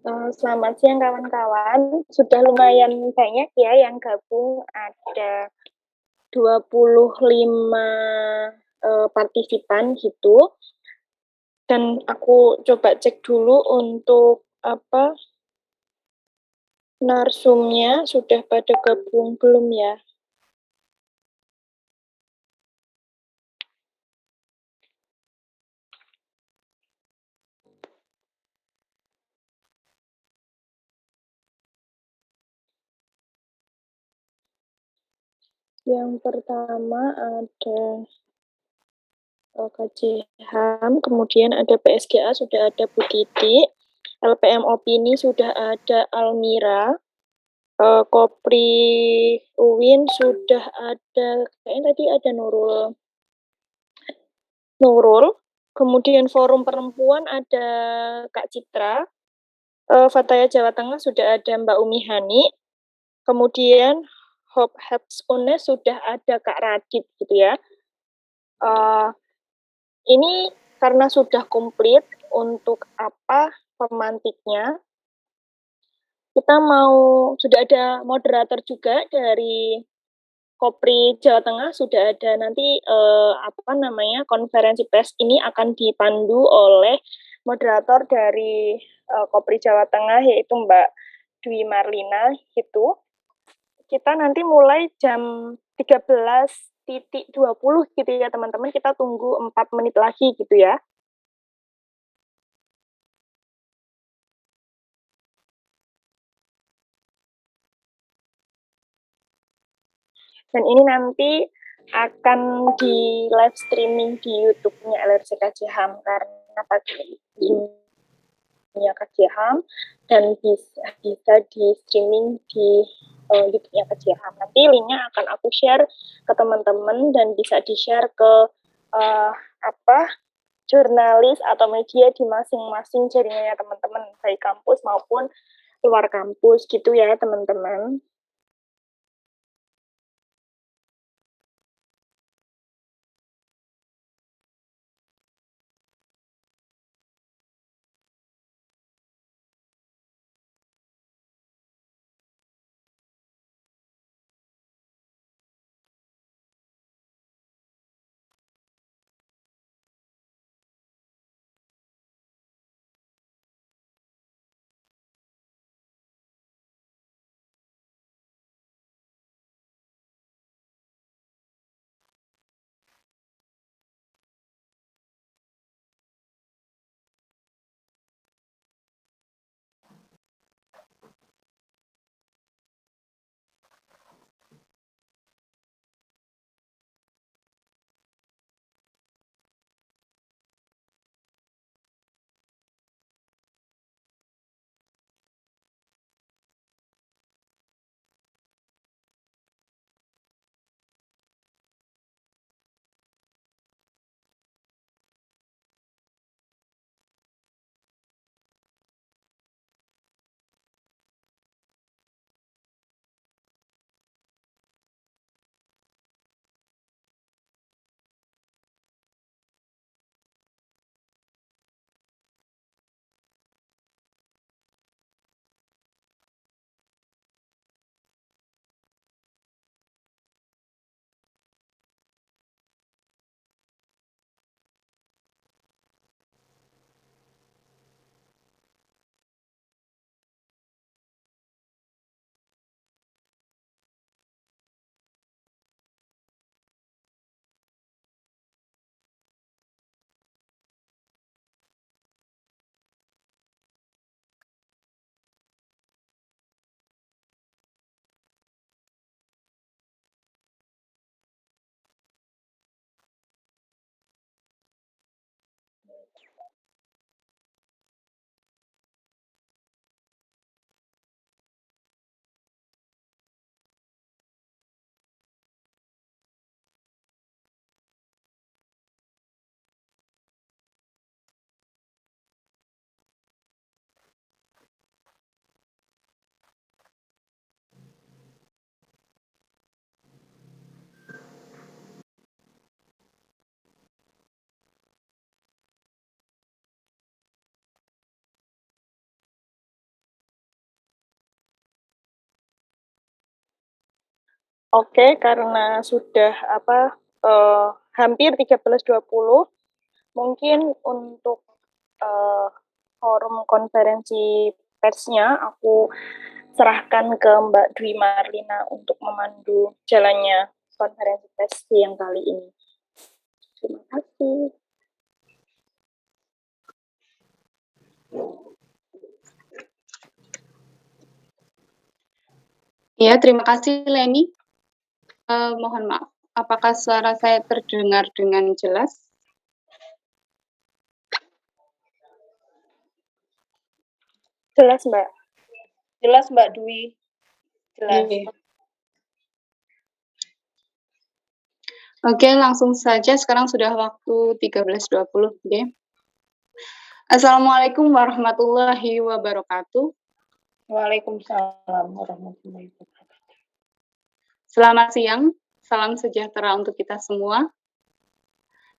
Selamat siang kawan-kawan. Sudah lumayan banyak ya yang gabung. Ada 25 partisipan gitu. Dan aku coba cek dulu untuk apa narsumnya sudah pada gabung belum ya? Yang pertama ada KJ kemudian ada PSGA sudah ada Bu Titi, LPM Opini sudah ada Almira, Kopri Uwin sudah ada, kayaknya tadi ada Nurul, kemudian Forum Perempuan ada Kak Citra, Fataya Jawa Tengah sudah ada Mbak Umi Hani, kemudian Hop Habs UNES sudah ada Kak Radit gitu ya. Uh, ini karena sudah komplit untuk apa pemantiknya, kita sudah ada moderator juga dari Kopri Jawa Tengah, sudah ada nanti konferensi pers ini akan dipandu oleh moderator dari Kopri Jawa Tengah yaitu Mbak Dwi Marlina gitu. Kita nanti mulai jam 13.20 gitu ya teman-teman, kita tunggu 4 menit lagi gitu ya. Dan ini nanti akan di live streaming di YouTube-nya LRC KJHAM karena pagi ini KJHAM dan bisa di streaming di YouTube-nya KJHAM. Nanti linknya akan aku share ke teman-teman dan bisa di-share ke jurnalis atau media di masing-masing jaringannya teman-teman, baik kampus maupun luar kampus gitu ya teman-teman. Oke, karena sudah hampir 13.20, mungkin untuk, eee, forum konferensi persnya aku serahkan ke Mbak Dwi Marlina untuk memandu jalannya konferensi pers yang kali ini. Terima kasih. Ya, terima kasih Leni. Mohon maaf, apakah suara saya terdengar dengan jelas? Jelas, Mbak. Jelas, Mbak Dwi. Jelas. Oke, langsung saja. Sekarang sudah waktu 13.20. Oke. Assalamualaikum warahmatullahi wabarakatuh. Waalaikumsalam warahmatullahi wabarakatuh. Selamat siang, salam sejahtera untuk kita semua.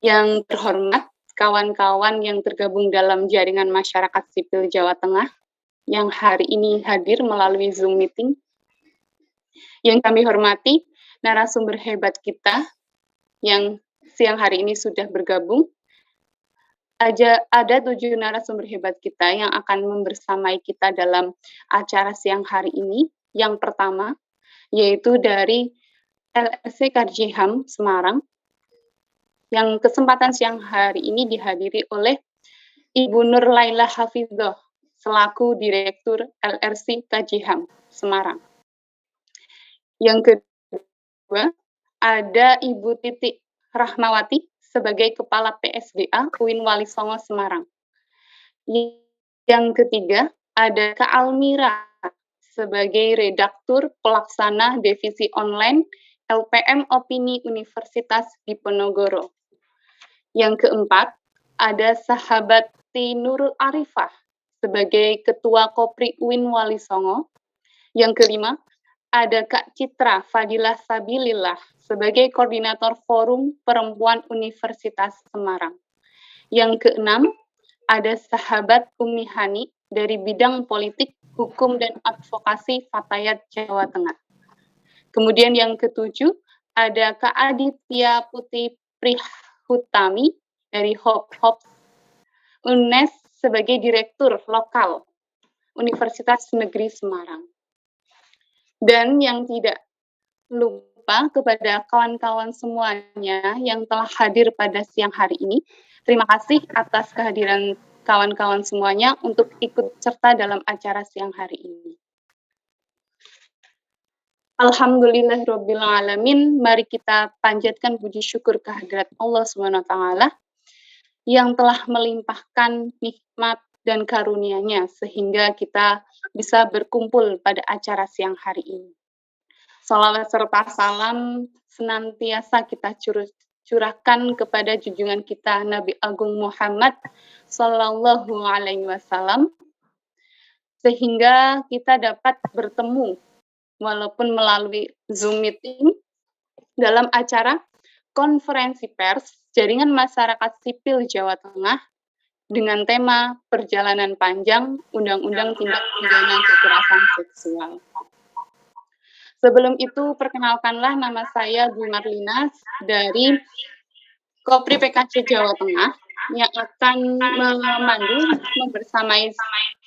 Yang terhormat, kawan-kawan yang tergabung dalam jaringan masyarakat sipil Jawa Tengah, yang hari ini hadir melalui Zoom meeting. Yang kami hormati, narasumber hebat kita, yang siang hari ini sudah bergabung. Ada 7 narasumber hebat kita yang akan membersamai kita dalam acara siang hari ini. Yang pertama, yaitu dari LRC Karjiham Semarang, yang kesempatan siang hari ini dihadiri oleh Ibu Nur Laila Hafidzoh, selaku Direktur LRC Karjiham Semarang. Yang kedua, ada Ibu Titik Rahmawati sebagai Kepala PSDA UIN Wali Songo Semarang. Yang ketiga, ada Kak Almira sebagai Redaktur Pelaksana Divisi Online LPM Opini Universitas Diponegoro. Yang keempat, ada Sahabat Nurul Arifah sebagai Ketua Kopri UIN Wali Songo. Yang kelima, ada Kak Citra Fadilah Sabilillah sebagai Koordinator Forum Perempuan Universitas Semarang. Yang keenam, ada Sahabat Umi Hani dari bidang politik, hukum, dan advokasi Fatayat Jawa Tengah. Kemudian yang ketujuh, ada Kak Aditya Putih Prihutami dari Hops UNES sebagai Direktur Lokal Universitas Negeri Semarang. Dan yang tidak lupa kepada kawan-kawan semuanya yang telah hadir pada siang hari ini. Terima kasih atas kehadiran kawan-kawan semuanya untuk ikut serta dalam acara siang hari ini. Alhamdulillahirrabbilalamin, mari kita panjatkan puji syukur kehadirat Allah SWT yang telah melimpahkan nikmat dan karunia-Nya sehingga kita bisa berkumpul pada acara siang hari ini. Salawat serta salam senantiasa kita curahkan kepada junjungan kita Nabi Agung Muhammad Sallallahu Alaihi Wasallam, sehingga kita dapat bertemu walaupun melalui Zoom meeting dalam acara konferensi pers Jaringan Masyarakat Sipil Jawa Tengah dengan tema Perjalanan Panjang Undang-Undang Tindak Pidana Kekerasan Seksual. Sebelum itu, perkenalkanlah nama saya Dwi Marlina dari Kopri PKC Jawa Tengah yang akan memandu membersamai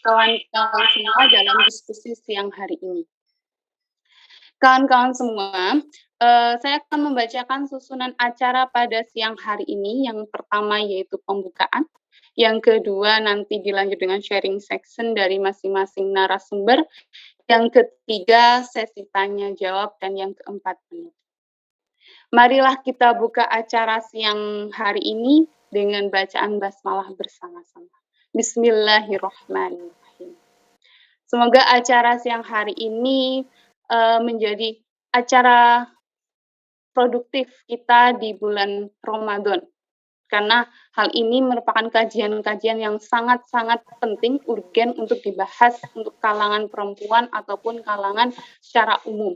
kawan-kawan semua dalam diskusi siang hari ini. Kawan-kawan semua, saya akan membacakan susunan acara pada siang hari ini. Yang pertama yaitu pembukaan, yang kedua nanti dilanjut dengan sharing section dari masing-masing narasumber, yang ketiga sesi tanya jawab, dan yang keempat penutup. Marilah kita buka acara siang hari ini dengan bacaan basmalah bersama-sama. Bismillahirrahmanirrahim. Semoga acara siang hari ini menjadi acara produktif kita di bulan Ramadan. Karena hal ini merupakan kajian-kajian yang sangat-sangat penting, urgen untuk dibahas untuk kalangan perempuan ataupun kalangan secara umum.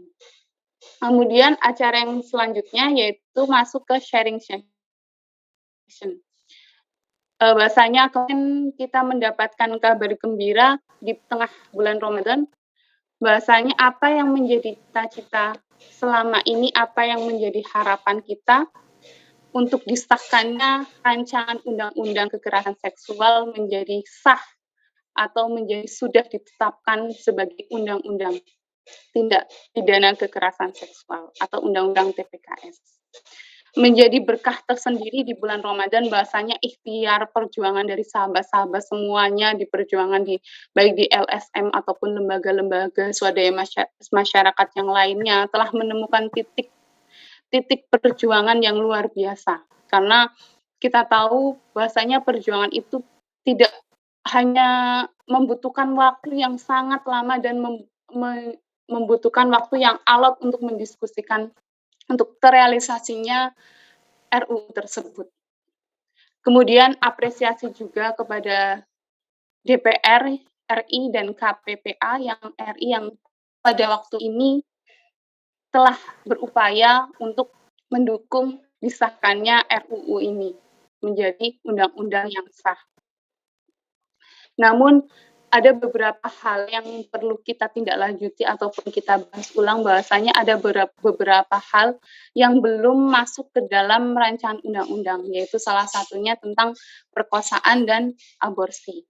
Kemudian acara yang selanjutnya yaitu masuk ke sharing section. Bahasanya kemarin kita mendapatkan kabar gembira di tengah bulan Ramadan, bahasanya apa yang menjadi cita-cita selama ini apa yang menjadi harapan kita untuk disahkannya rancangan undang-undang kekerasan seksual menjadi sah atau menjadi sudah ditetapkan sebagai undang-undang tindak pidana kekerasan seksual atau undang-undang TPKS. Menjadi berkah tersendiri di bulan Ramadan, bahasanya ikhtiar perjuangan dari sahabat-sahabat semuanya di perjuangan baik di LSM ataupun lembaga-lembaga swadaya masyarakat yang lainnya telah menemukan titik perjuangan yang luar biasa. Karena kita tahu bahasanya perjuangan itu tidak hanya membutuhkan waktu yang sangat lama dan membutuhkan waktu yang alot untuk mendiskusikan untuk terrealisasinya RUU tersebut. Kemudian apresiasi juga kepada DPR RI dan KPPA yang pada waktu ini telah berupaya untuk mendukung disahkannya RUU ini menjadi undang-undang yang sah. Namun ada beberapa hal yang perlu kita tindak lanjuti ataupun kita bahas ulang, bahwasanya ada beberapa hal yang belum masuk ke dalam rancangan undang-undang, yaitu salah satunya tentang perkosaan dan aborsi.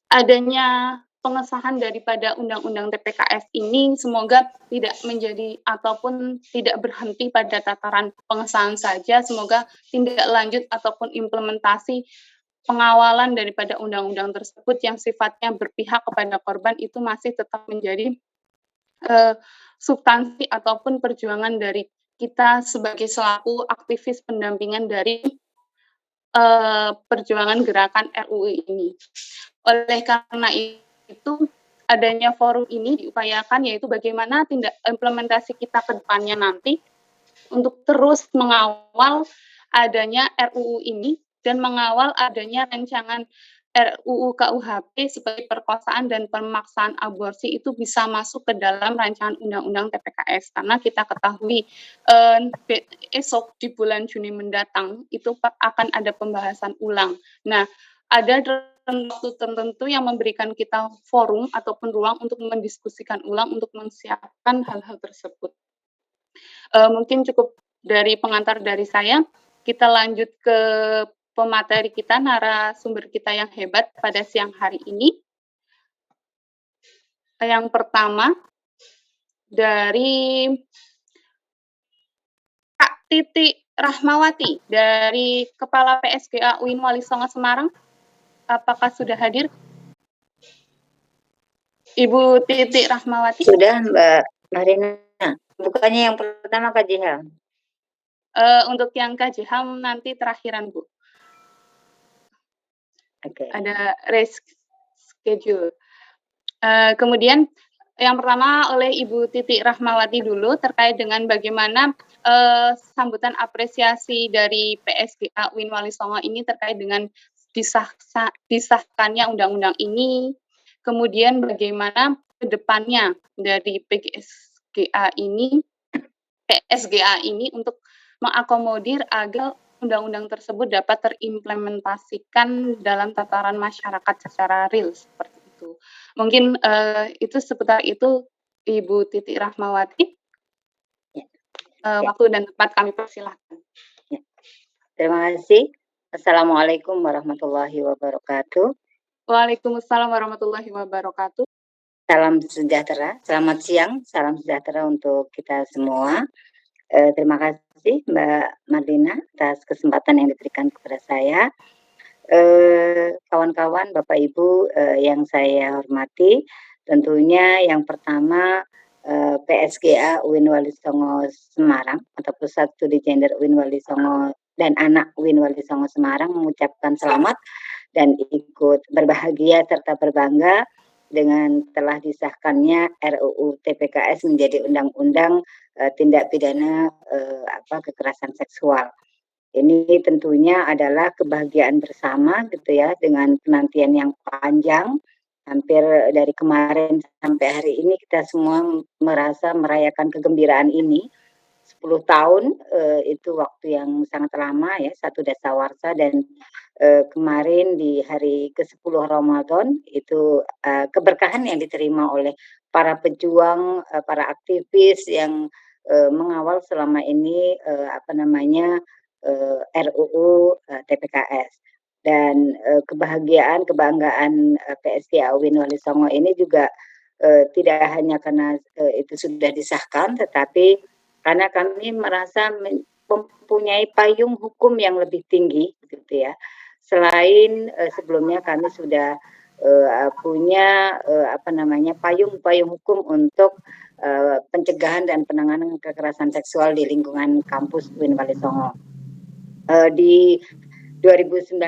Adanya pengesahan daripada undang-undang TPKS ini semoga tidak menjadi ataupun tidak berhenti pada tataran pengesahan saja, semoga tindak lanjut ataupun implementasi pengawalan daripada undang-undang tersebut yang sifatnya berpihak kepada korban itu masih tetap menjadi substansi ataupun perjuangan dari kita sebagai selaku aktivis pendampingan dari perjuangan gerakan RUU ini. Oleh karena itu, adanya forum ini diupayakan, yaitu bagaimana tindak implementasi kita ke depannya nanti untuk terus mengawal adanya RUU ini dan mengawal adanya rancangan RUU KUHP sebagai perkosaan dan pemaksaan aborsi itu bisa masuk ke dalam rancangan undang-undang TPKS, karena kita ketahui esok di bulan Juni mendatang itu akan ada pembahasan ulang. Nah, ada waktu tertentu yang memberikan kita forum ataupun ruang untuk mendiskusikan ulang untuk menyiapkan hal-hal tersebut. Mungkin cukup dari pengantar dari saya. Kita lanjut ke pemateri kita, narasumber kita yang hebat pada siang hari ini. Yang pertama dari Kak Titi Rahmawati dari Kepala PSGA UIN Wali Songo Semarang. Apakah sudah hadir? Ibu Titi Rahmawati? Sudah, Mbak Marina. Bukannya yang pertama Kak Jiham? Untuk yang Kak Jiham nanti terakhiran, Bu. Okay. Ada reschedule. Kemudian yang pertama oleh Ibu Titi Rahmawati dulu terkait dengan bagaimana sambutan apresiasi dari PSGA UIN Wali Songo ini terkait dengan disahkannya undang-undang ini, kemudian bagaimana ke depannya dari PSGA ini untuk mengakomodir agar undang-undang tersebut dapat terimplementasikan dalam tataran masyarakat secara real seperti itu. Mungkin itu seputar itu Ibu Titi Rahmawati. Waktu dan tempat kami persilahkan. Ya. Terima kasih. Assalamualaikum warahmatullahi wabarakatuh. Waalaikumsalam warahmatullahi wabarakatuh. Salam sejahtera, selamat siang, salam sejahtera untuk kita semua. Terima kasih Mbak Marlina atas kesempatan yang diberikan kepada saya. Kawan-kawan, Bapak Ibu yang saya hormati, tentunya yang pertama PSGA UIN Wali Songo Semarang atau Pusat Studi Gender UIN Wali Songo dan Anak UIN Wali Songo Semarang mengucapkan selamat dan ikut berbahagia serta berbangga dengan telah disahkannya RUU TPKS menjadi undang-undang tindak pidana kekerasan seksual. Ini tentunya adalah kebahagiaan bersama gitu ya, dengan penantian yang panjang. Hampir dari kemarin sampai hari ini kita semua merasa merayakan kegembiraan ini. 10 tahun itu waktu yang sangat lama ya, satu dasawarsa dan kemarin di hari ke-10 Ramadan itu keberkahan yang diterima oleh para pejuang, para aktivis yang mengawal selama ini RUU TPKS. Dan kebahagiaan, kebanggaan PSGA UIN Wali Songo ini juga tidak hanya karena itu sudah disahkan, tetapi karena kami merasa mempunyai payung hukum yang lebih tinggi, gitu ya. Selain sebelumnya kami sudah punya payung hukum untuk pencegahan dan penanganan kekerasan seksual di lingkungan kampus UIN Wali Songo. Di 2019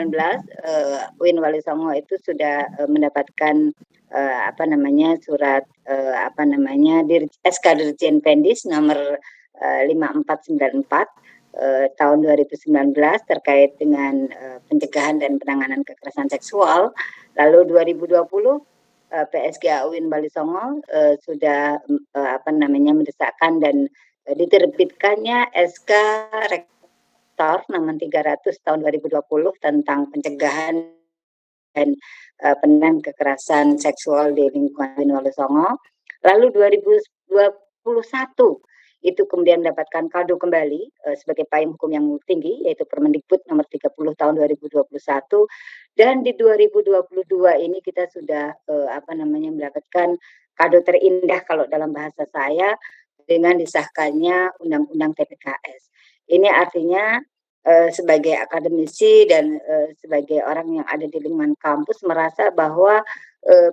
UIN Wali Songo itu sudah mendapatkan surat SK Dirjen Pendis nomor 5494 tahun 2019 terkait dengan pencegahan dan penanganan kekerasan seksual. Lalu 2020 PSGA UIN Wali Songo sudah mendesakkan dan diterbitkannya SK Rektor nomor 300 tahun 2020 tentang pencegahan dan penanganan kekerasan seksual di lingkungan UIN Wali Songo. Lalu 2021 itu kemudian mendapatkan kado kembali sebagai payung hukum yang tinggi, yaitu Permendikbud nomor 30 tahun 2021. Dan di 2022 ini kita sudah mendapatkan kado terindah kalau dalam bahasa saya dengan disahkannya Undang-Undang TPKS. Ini artinya sebagai akademisi dan sebagai orang yang ada di lingkungan kampus merasa bahwa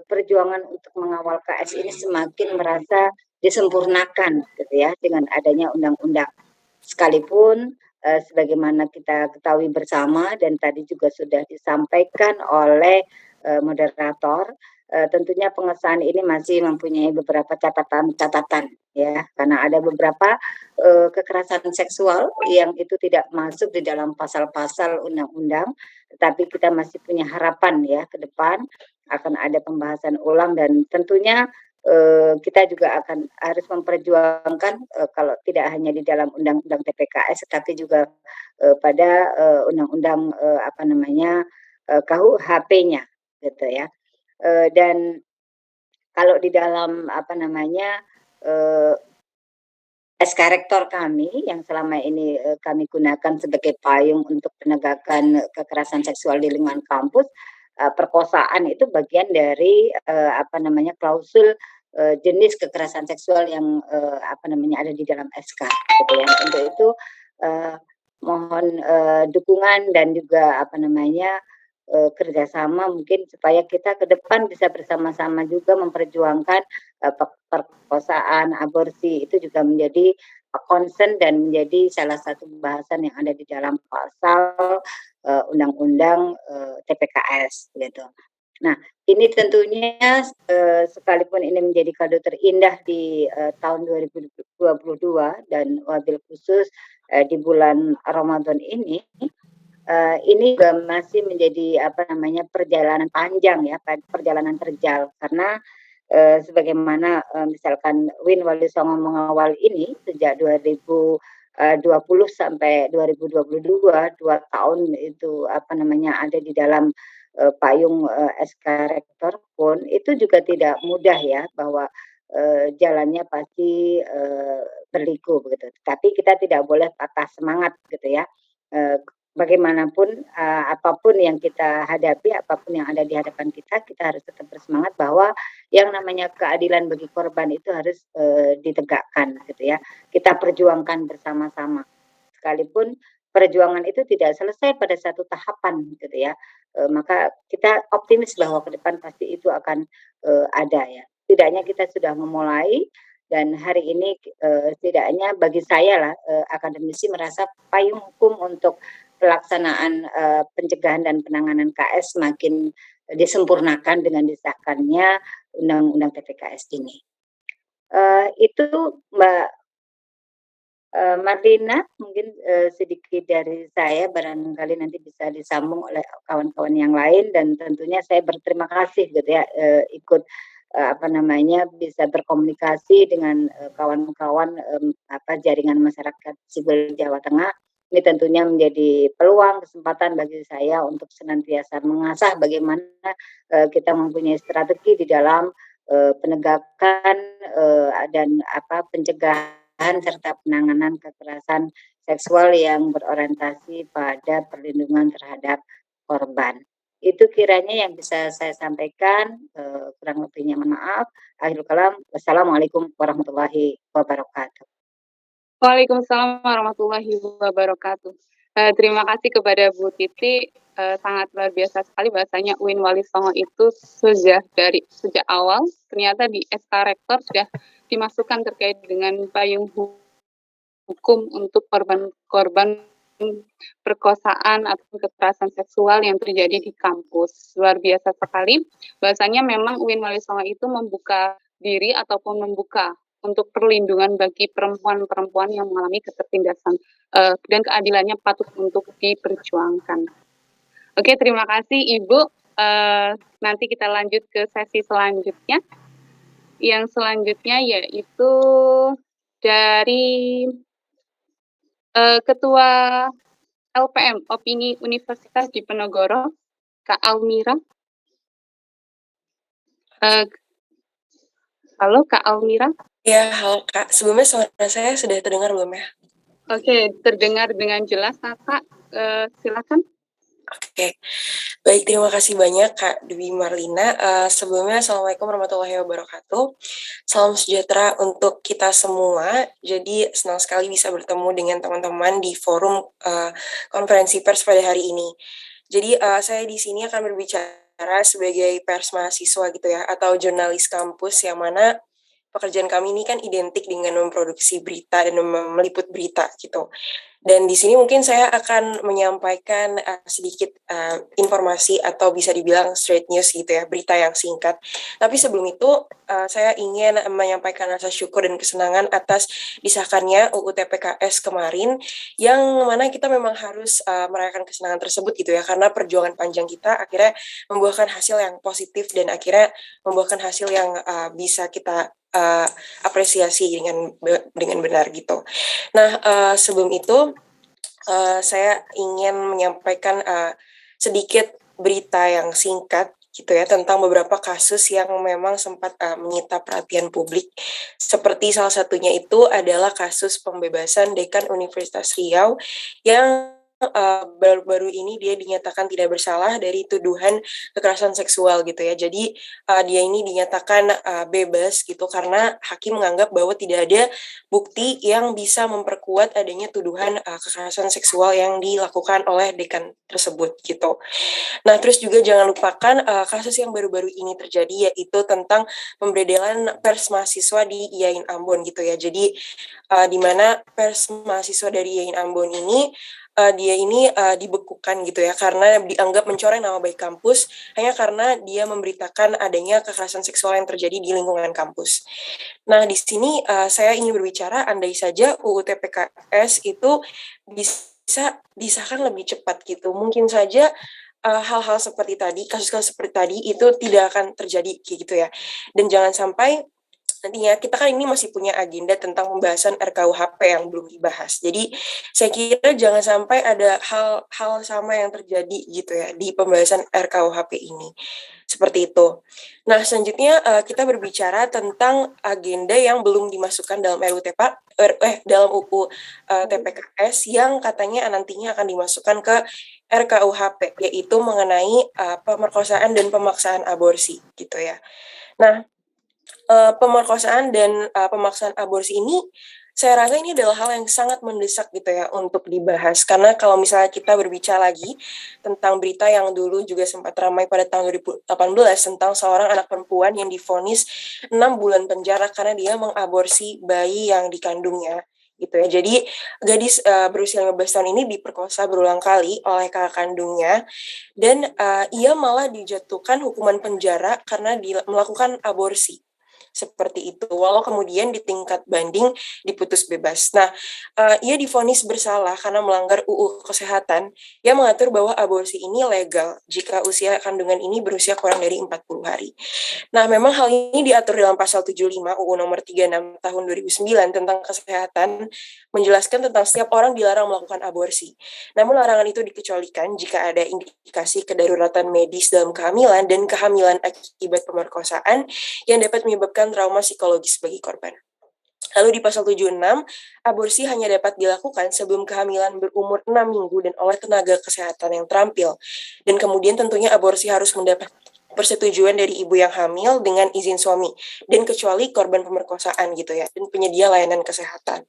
perjuangan untuk mengawal KS ini semakin merasa disempurnakan, gitu ya, dengan adanya undang-undang. Sekalipun sebagaimana kita ketahui bersama dan tadi juga sudah disampaikan oleh moderator, tentunya pengesahan ini masih mempunyai beberapa catatan ya, karena ada beberapa kekerasan seksual yang itu tidak masuk di dalam pasal-pasal undang-undang, tetapi kita masih punya harapan ya ke depan akan ada pembahasan ulang dan tentunya kita juga akan harus memperjuangkan kalau tidak hanya di dalam undang-undang TPKS tetapi juga pada undang-undang KUHP-nya, gitu ya. Dan kalau di dalam SK Rektor kami yang selama ini kami gunakan sebagai payung untuk penegakan kekerasan seksual di lingkungan kampus, perkosaan itu bagian dari klausul jenis kekerasan seksual yang ada di dalam SK, gitu ya. Untuk itu mohon dukungan dan juga kerjasama mungkin supaya kita ke depan bisa bersama-sama juga memperjuangkan perkosaan, aborsi itu juga menjadi concern dan menjadi salah satu bahasan yang ada di dalam pasal undang-undang TPKS, gitu. Nah, ini tentunya sekalipun ini menjadi kado terindah di tahun 2022 dan wabil khusus di bulan Ramadan ini juga masih menjadi perjalanan panjang ya, perjalanan terjal karena sebagaimana misalkan UIN Wali Songo mengawal ini sejak 2020 sampai 2022, 2 tahun itu ada di dalam payung SK Rektor pun itu juga tidak mudah ya, bahwa jalannya pasti berliku begitu. Tapi kita tidak boleh patah semangat, gitu ya. Bagaimanapun apapun yang kita hadapi, apapun yang ada di hadapan kita harus tetap bersemangat bahwa yang namanya keadilan bagi korban itu harus ditegakkan, gitu ya. Kita perjuangkan bersama-sama. Sekalipun perjuangan itu tidak selesai pada satu tahapan, gitu ya. Maka kita optimis bahwa ke depan pasti itu akan ada ya. Setidaknya kita sudah memulai dan hari ini setidaknya bagi saya lah akademisi merasa payung hukum untuk pelaksanaan pencegahan dan penanganan KS semakin disempurnakan dengan disahkannya Undang-Undang TPKS ini. Itu Mbak Marlina, mungkin sedikit dari saya, barangkali nanti bisa disambung oleh kawan-kawan yang lain dan tentunya saya berterima kasih, gitu ya, ikut bisa berkomunikasi dengan kawan-kawan jaringan masyarakat sipil Jawa Tengah Ini tentunya menjadi peluang, kesempatan bagi saya untuk senantiasa mengasah bagaimana kita mempunyai strategi di dalam penegakan dan pencegahan serta penanganan kekerasan seksual yang berorientasi pada perlindungan terhadap korban. Itu kiranya yang bisa saya sampaikan, kurang lebihnya mohon maaf. Akhirul kalam, wassalamualaikum warahmatullahi wabarakatuh. Waalaikumsalam warahmatullahi wabarakatuh. Terima kasih kepada Bu Titi, sangat luar biasa sekali bahasanya UIN Wali Songo itu sejak awal ternyata di SK Rektor sudah dimasukkan terkait dengan payung hukum untuk korban perkosaan atau kekerasan seksual yang terjadi di kampus. Luar biasa sekali. Bahasanya memang UIN Wali Songo itu membuka diri ataupun membuka untuk perlindungan bagi perempuan-perempuan yang mengalami ketertindasan dan keadilannya patut untuk diperjuangkan. Oke, terima kasih Ibu. Nanti kita lanjut ke sesi selanjutnya. Yang selanjutnya yaitu dari Ketua LPM Opini Universitas Diponegoro, Kak Almira. Halo Kak Almira. Ya, halo Kak. Sebelumnya suara saya sudah terdengar belum ya? Oke, terdengar dengan jelas Kakak. Silakan. Oke, baik, terima kasih banyak Kak Dwi Marlina. Sebelumnya Assalamualaikum warahmatullahi wabarakatuh. Salam sejahtera untuk kita semua. Jadi senang sekali bisa bertemu dengan teman-teman di forum konferensi pers pada hari ini. Jadi saya di sini akan berbicara sebagai pers mahasiswa gitu ya, atau jurnalis kampus yang mana pekerjaan kami ini kan identik dengan memproduksi berita dan meliput berita gitu. Dan di sini mungkin saya akan menyampaikan sedikit informasi atau bisa dibilang straight news gitu ya, berita yang singkat. Tapi sebelum itu saya ingin menyampaikan rasa syukur dan kesenangan atas disahkannya UU TPKS kemarin, yang mana kita memang harus merayakan kesenangan tersebut gitu ya, karena perjuangan panjang kita akhirnya membuahkan hasil yang positif dan akhirnya membuahkan hasil yang bisa kita apresiasi dengan benar gitu. Nah, sebelum itu saya ingin menyampaikan sedikit berita yang singkat gitu ya tentang beberapa kasus yang memang sempat menyita perhatian publik. Seperti salah satunya itu adalah kasus pembebasan Dekan Universitas Riau yang baru-baru ini dia dinyatakan tidak bersalah dari tuduhan kekerasan seksual gitu ya. Jadi dia ini dinyatakan bebas gitu karena hakim menganggap bahwa tidak ada bukti yang bisa memperkuat adanya tuduhan kekerasan seksual yang dilakukan oleh dekan tersebut gitu. Nah, terus juga jangan lupakan kasus yang baru-baru ini terjadi yaitu tentang pemberedelan pers mahasiswa di IAIN Ambon gitu ya. Jadi di mana pers mahasiswa dari IAIN Ambon ini dia ini dibekukan gitu ya karena dianggap mencoreng nama baik kampus hanya karena dia memberitakan adanya kekerasan seksual yang terjadi di lingkungan kampus. Nah, di sini saya ingin berbicara andai saja UU TPKS itu bisa disahkan lebih cepat gitu. Mungkin saja hal-hal seperti tadi, kasus-kasus seperti tadi itu tidak akan terjadi kayak gitu ya. Dan jangan sampai nantinya kita kan ini masih punya agenda tentang pembahasan RKUHP yang belum dibahas. Jadi saya kira jangan sampai ada hal sama yang terjadi gitu ya di pembahasan RKUHP ini. Seperti itu. Nah, selanjutnya kita berbicara tentang agenda yang belum dimasukkan dalam dalam UU TPKS yang katanya nantinya akan dimasukkan ke RKUHP, yaitu mengenai pemerkosaan dan pemaksaan aborsi gitu ya. Nah, pemerkosaan dan pemaksaan aborsi ini saya rasa ini adalah hal yang sangat mendesak gitu ya untuk dibahas, karena kalau misalnya kita berbicara lagi tentang berita yang dulu juga sempat ramai pada tahun 2018 tentang seorang anak perempuan yang divonis 6 bulan penjara karena dia mengaborsi bayi yang dikandungnya gitu ya. Jadi gadis berusia 15 tahun ini diperkosa berulang kali oleh kakak kandungnya dan ia malah dijatuhkan hukuman penjara karena melakukan aborsi. seperti itu. Walau kemudian di tingkat banding diputus bebas. Nah, ia divonis bersalah karena melanggar UU Kesehatan yang mengatur bahwa aborsi ini legal jika usia kandungan ini berusia kurang dari 40 hari. Nah, memang hal ini diatur dalam pasal 75 UU nomor 36 tahun 2009 tentang kesehatan, menjelaskan tentang setiap orang dilarang melakukan aborsi. Namun larangan itu dikecualikan jika ada indikasi kedaruratan medis dalam kehamilan dan kehamilan akibat pemerkosaan yang dapat menyebabkan trauma psikologis bagi korban. Lalu di pasal 76, aborsi hanya dapat dilakukan sebelum kehamilan berumur 6 minggu dan oleh tenaga kesehatan yang terampil. Dan kemudian tentunya aborsi harus mendapat persetujuan dari ibu yang hamil dengan izin suami, dan kecuali korban pemerkosaan gitu ya, dan penyedia layanan kesehatan.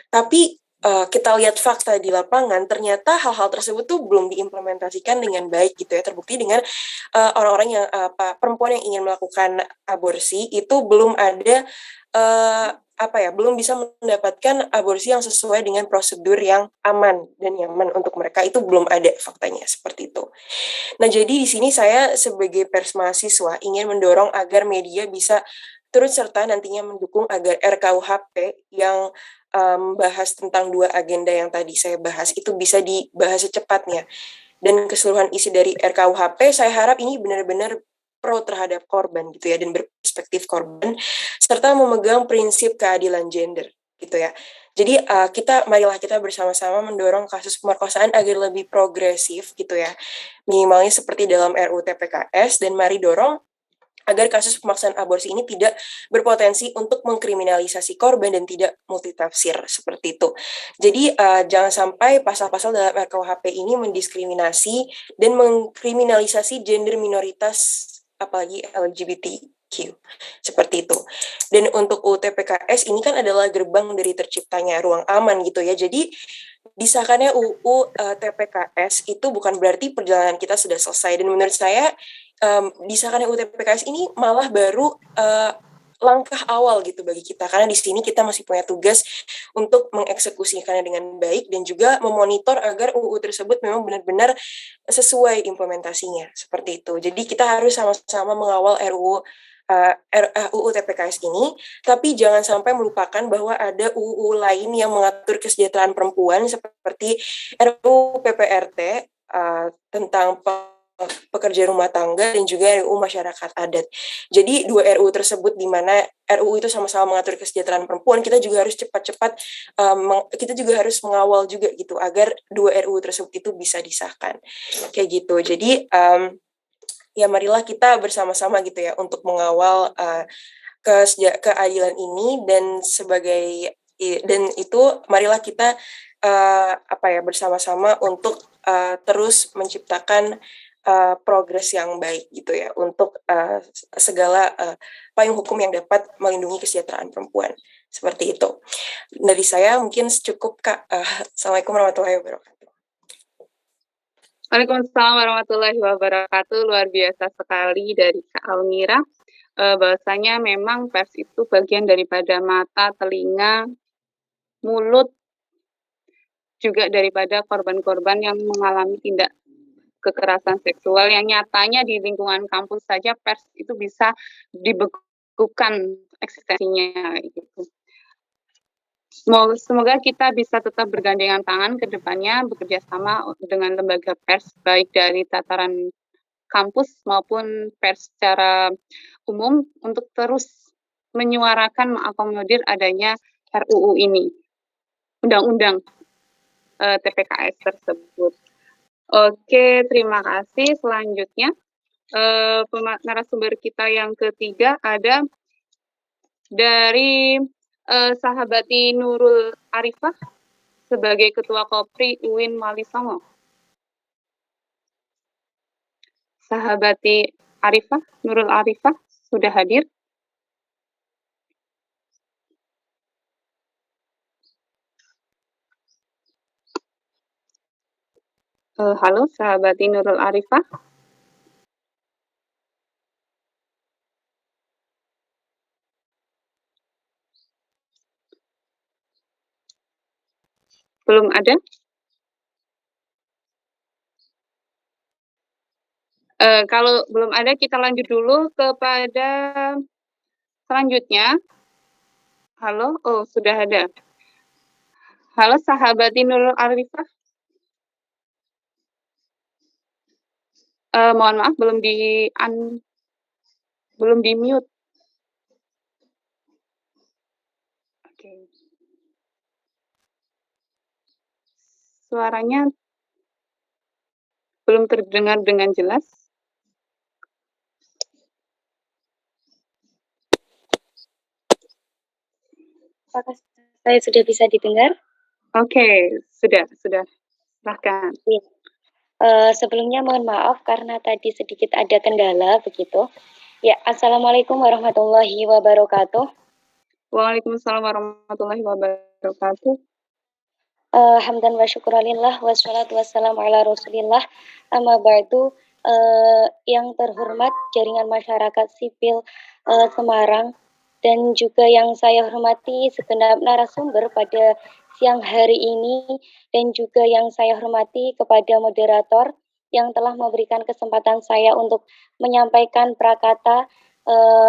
Tapi kita lihat fakta di lapangan, ternyata hal-hal tersebut tuh belum diimplementasikan dengan baik gitu ya. Terbukti dengan orang-orang yang perempuan yang ingin melakukan aborsi itu belum ada belum bisa mendapatkan aborsi yang sesuai dengan prosedur yang aman dan nyaman untuk mereka. Itu belum ada faktanya seperti itu. Nah, jadi di sini saya sebagai pers mahasiswa ingin mendorong agar media bisa turut serta nantinya mendukung agar RKUHP yang bahas tentang 2 agenda yang tadi saya bahas itu bisa dibahas secepatnya. Dan keseluruhan isi dari RKUHP saya harap ini benar-benar pro terhadap korban gitu ya, dan berperspektif korban, serta memegang prinsip keadilan gender gitu ya. Jadi marilah kita bersama-sama mendorong kasus pemerkosaan agar lebih progresif gitu ya, minimalnya seperti dalam RUU TPKS, dan mari dorong agar kasus pemaksaan aborsi ini tidak berpotensi untuk mengkriminalisasi korban dan tidak multitafsir seperti itu. Jadi jangan sampai pasal-pasal dalam RKUHP ini mendiskriminasi dan mengkriminalisasi gender minoritas, apalagi LGBTQ seperti itu. Dan untuk UU TPKS ini kan adalah gerbang dari terciptanya ruang aman gitu ya. Jadi disahkannya UU TPKS itu bukan berarti perjalanan kita sudah selesai, dan menurut saya disahkannya UU TPKS ini malah baru langkah awal gitu bagi kita, karena di sini kita masih punya tugas untuk mengeksekusikannya dengan baik dan juga memonitor agar UU tersebut memang benar-benar sesuai implementasinya seperti itu. Jadi kita harus sama-sama mengawal UU TPKS ini, tapi jangan sampai melupakan bahwa ada UU lain yang mengatur kesejahteraan perempuan seperti RUU PPRT tentang pekerja rumah tangga dan juga RUU masyarakat adat. Jadi 2 RUU tersebut, di mana RUU itu sama-sama mengatur kesejahteraan perempuan, kita juga harus cepat-cepat kita juga harus mengawal juga gitu agar 2 RUU tersebut itu bisa disahkan kayak gitu. Jadi ya marilah kita bersama-sama gitu ya untuk mengawal keadilan ini, dan itu marilah kita bersama-sama untuk terus menciptakan progres yang baik gitu ya untuk segala payung hukum yang dapat melindungi kesejahteraan perempuan seperti itu. Dari saya mungkin cukup, Kak. Assalamualaikum warahmatullahi wabarakatuh. Waalaikumsalam warahmatullahi wabarakatuh. Luar biasa sekali dari Kak Almira. Bahwasanya memang pers itu bagian daripada mata, telinga, mulut, juga daripada korban-korban yang mengalami tindak kekerasan seksual yang nyatanya di lingkungan kampus saja pers itu bisa dibekukan eksistensinya gitu. Semoga kita bisa tetap bergandengan tangan ke depannya, bekerja sama dengan lembaga pers baik dari tataran kampus maupun pers secara umum untuk terus menyuarakan, mengakomodir adanya RUU ini, undang-undang TPKS tersebut. Oke, terima kasih. Selanjutnya, narasumber kita yang ketiga ada dari Sahabati Nurul Arifah sebagai Ketua Kopri UIN Wali Songo. Sahabati Arifah, Nurul Arifah, sudah hadir? Halo, Sahabati Nurul Arifah. Belum ada? Kalau belum ada, kita lanjut dulu kepada Selanjutnya, halo, oh sudah ada. Halo sahabat Nurul Arifah. Mohon maaf belum di mute. Oke. Suaranya belum terdengar dengan jelas. Apakah saya sudah bisa didengar? Oke, sudah. Silahkan. Ya. Sebelumnya mohon maaf karena tadi sedikit ada kendala begitu. Ya, Assalamualaikum warahmatullahi wabarakatuh. Waalaikumsalam warahmatullahi wabarakatuh. Hamdan wa syukuranillah wassalatu wassalamu ala rasulillah. Amma ba'du. Yang terhormat jaringan masyarakat sipil Semarang dan juga yang saya hormati segenap narasumber pada siang hari ini dan juga yang saya hormati kepada moderator yang telah memberikan kesempatan saya untuk menyampaikan prakata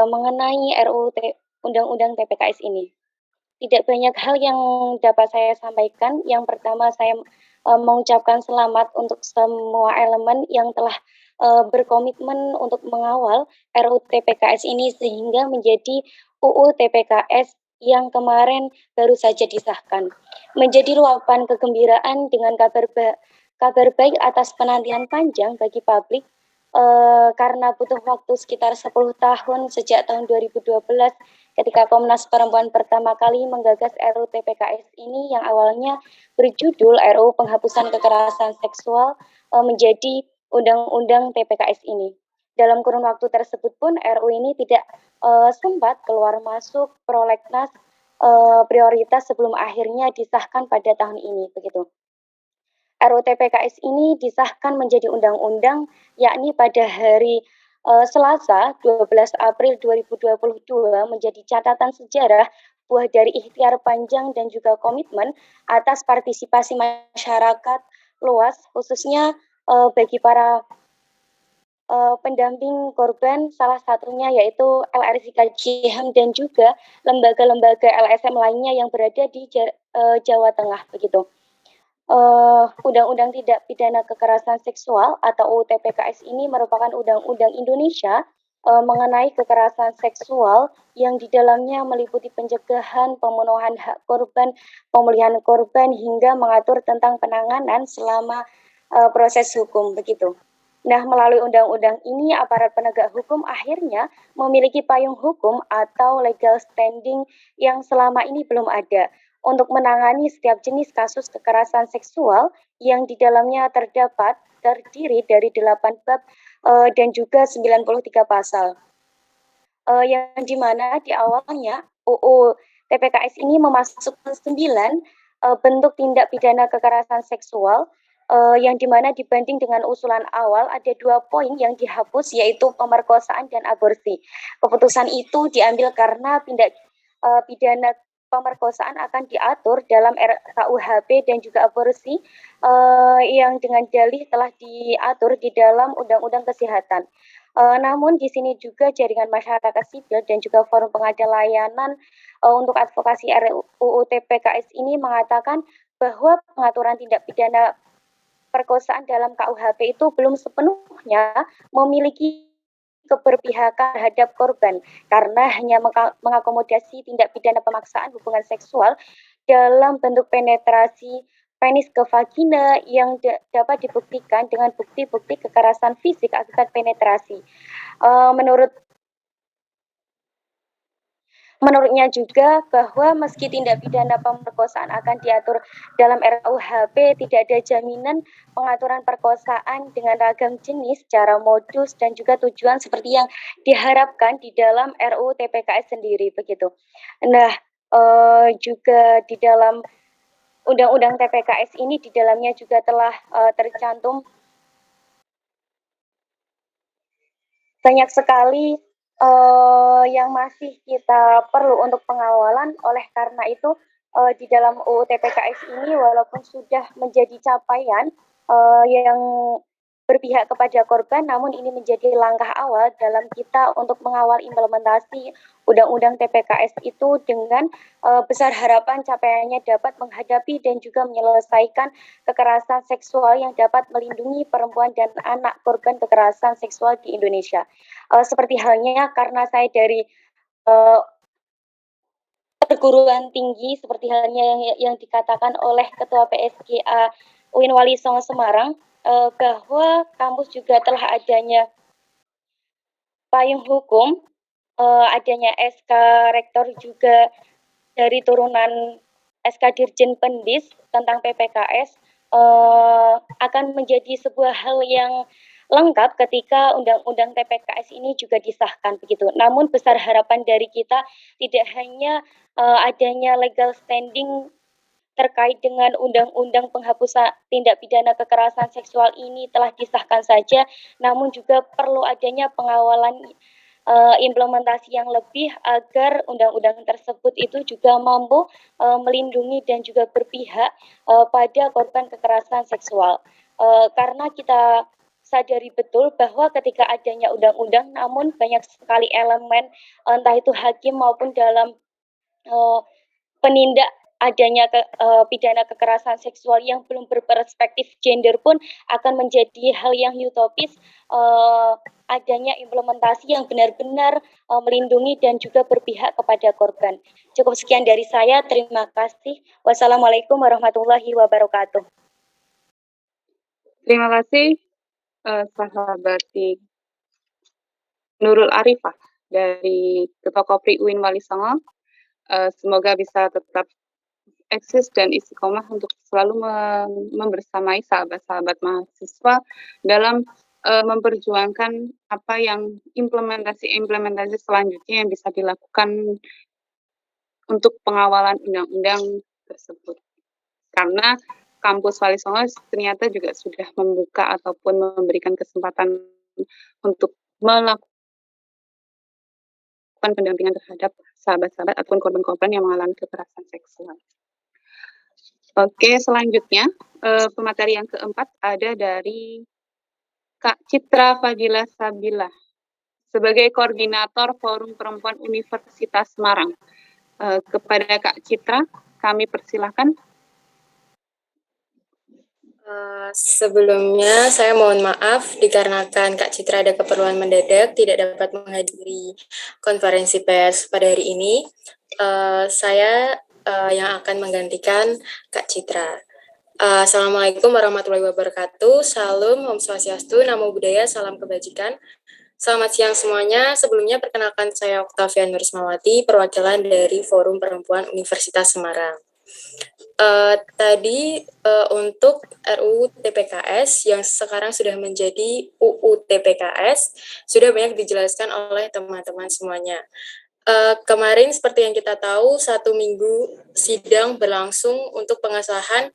mengenai Undang-Undang TPKS ini. Tidak banyak hal yang dapat saya sampaikan. Yang pertama, saya mengucapkan selamat untuk semua elemen yang telah berkomitmen untuk mengawal RUU TPKS ini sehingga menjadi UU TPKS yang kemarin baru saja disahkan. Menjadi luapan kegembiraan dengan kabar baik atas penantian panjang bagi publik karena butuh waktu sekitar 10 tahun sejak tahun 2012 ketika Komnas Perempuan pertama kali menggagas RUU TPKS ini yang awalnya berjudul RUU Penghapusan Kekerasan Seksual menjadi Undang-Undang TPKS ini. Dalam kurun waktu tersebut pun RUU ini tidak sempat keluar masuk prolegnas prioritas sebelum akhirnya disahkan pada tahun ini begitu. RUU TPKS ini disahkan menjadi undang-undang yakni pada hari Selasa 12 April 2022 menjadi catatan sejarah buah dari ikhtiar panjang dan juga komitmen atas partisipasi masyarakat luas khususnya bagi para pendamping korban, salah satunya yaitu LRC KJHAM dan juga lembaga-lembaga LSM lainnya yang berada di Jawa Tengah begitu. Undang-Undang Tindak Pidana Kekerasan Seksual atau UU TPKS ini merupakan undang-undang Indonesia mengenai kekerasan seksual yang di dalamnya meliputi pencegahan, pemenuhan hak korban, pemulihan korban hingga mengatur tentang penanganan selama proses hukum begitu. Nah, melalui undang-undang ini aparat penegak hukum akhirnya memiliki payung hukum atau legal standing yang selama ini belum ada untuk menangani setiap jenis kasus kekerasan seksual yang di dalamnya terdiri dari 8 bab dan juga 93 pasal. Yang dimana di awalnya UU TPKS ini memasukkan 9 bentuk tindak pidana kekerasan seksual yang dimana dibanding dengan usulan awal ada 2 poin yang dihapus yaitu pemerkosaan dan aborsi. Keputusan itu diambil karena tindak pidana pemerkosaan akan diatur dalam RKUHP dan juga aborsi yang dengan dalih telah diatur di dalam Undang-Undang Kesehatan. Namun di sini juga jaringan masyarakat sipil dan juga forum pengadil layanan untuk advokasi RUU TPKS ini mengatakan bahwa pengaturan tindak pidana perkosaan dalam KUHP itu belum sepenuhnya memiliki keberpihakan terhadap korban karena hanya mengakomodasi tindak pidana pemaksaan hubungan seksual dalam bentuk penetrasi penis ke vagina yang dapat dibuktikan dengan bukti-bukti kekerasan fisik akibat penetrasi. Menurutnya juga bahwa meski tindak pidana pemerkosaan akan diatur dalam RKUHP, tidak ada jaminan pengaturan perkosaan dengan ragam jenis, cara modus, dan juga tujuan seperti yang diharapkan di dalam RUU TPKS sendiri begitu. Nah, juga di dalam Undang-Undang TPKS ini di dalamnya juga telah tercantum banyak sekali yang masih kita perlu untuk pengawalan. Oleh karena itu di dalam UU TPKS ini walaupun sudah menjadi capaian yang berpihak kepada korban, namun ini menjadi langkah awal dalam kita untuk mengawal implementasi Undang-Undang TPKS itu dengan besar harapan capaiannya dapat menghadapi dan juga menyelesaikan kekerasan seksual yang dapat melindungi perempuan dan anak korban kekerasan seksual di Indonesia. Seperti halnya karena saya dari perguruan tinggi, seperti halnya yang dikatakan oleh Ketua PSGA UIN Wali Songo Semarang, bahwa kampus juga telah adanya payung hukum, adanya SK Rektor juga dari turunan SK Dirjen Pendis tentang PPKS, akan menjadi sebuah hal yang lengkap ketika Undang-Undang TPKS ini juga disahkan begitu. Namun besar harapan dari kita tidak hanya adanya legal standing terkait dengan Undang-Undang Penghapusan Tindak Pidana Kekerasan Seksual ini telah disahkan saja, namun juga perlu adanya pengawalan implementasi yang lebih agar undang-undang tersebut itu juga mampu melindungi dan juga berpihak pada korban kekerasan seksual. Karena kita sadari betul bahwa ketika adanya undang-undang, namun banyak sekali elemen, entah itu hakim maupun dalam penindak adanya pidana kekerasan seksual yang belum berperspektif gender pun akan menjadi hal yang utopis, adanya implementasi yang benar-benar melindungi dan juga berpihak kepada korban. Cukup sekian dari saya, terima kasih. Wassalamualaikum warahmatullahi wabarakatuh. Terima kasih sahabat Nurul Arifah dari Ketua Kopri UIN Wali Songo. Semoga bisa tetap eksis dan istiqomah untuk selalu membersamai sahabat-sahabat mahasiswa dalam memperjuangkan apa yang implementasi selanjutnya yang bisa dilakukan untuk pengawalan undang-undang tersebut. Karena kampus Wali Songo ternyata juga sudah membuka ataupun memberikan kesempatan untuk melakukan pendampingan terhadap sahabat-sahabat ataupun korban-korban yang mengalami kekerasan seksual. Oke, selanjutnya pemateri yang keempat ada dari Kak Citra Fadila Sabila sebagai koordinator Forum Perempuan Universitas Semarang. Kepada Kak Citra, kami persilahkan. Sebelumnya saya mohon maaf dikarenakan Kak Citra ada keperluan mendadak tidak dapat menghadiri konferensi pers pada hari ini. Saya yang akan menggantikan Kak Citra. Assalamualaikum warahmatullahi wabarakatuh. Salam, Om Swastiastu, Namo Buddhaya, salam kebajikan. Selamat siang semuanya. Sebelumnya perkenalkan saya Octavia Nurismawati, perwakilan dari Forum Perempuan Universitas Semarang. Tadi untuk RUU TPKS yang sekarang sudah menjadi UU TPKS sudah banyak dijelaskan oleh teman-teman semuanya. Kemarin seperti yang kita tahu 1 minggu sidang berlangsung untuk pengesahan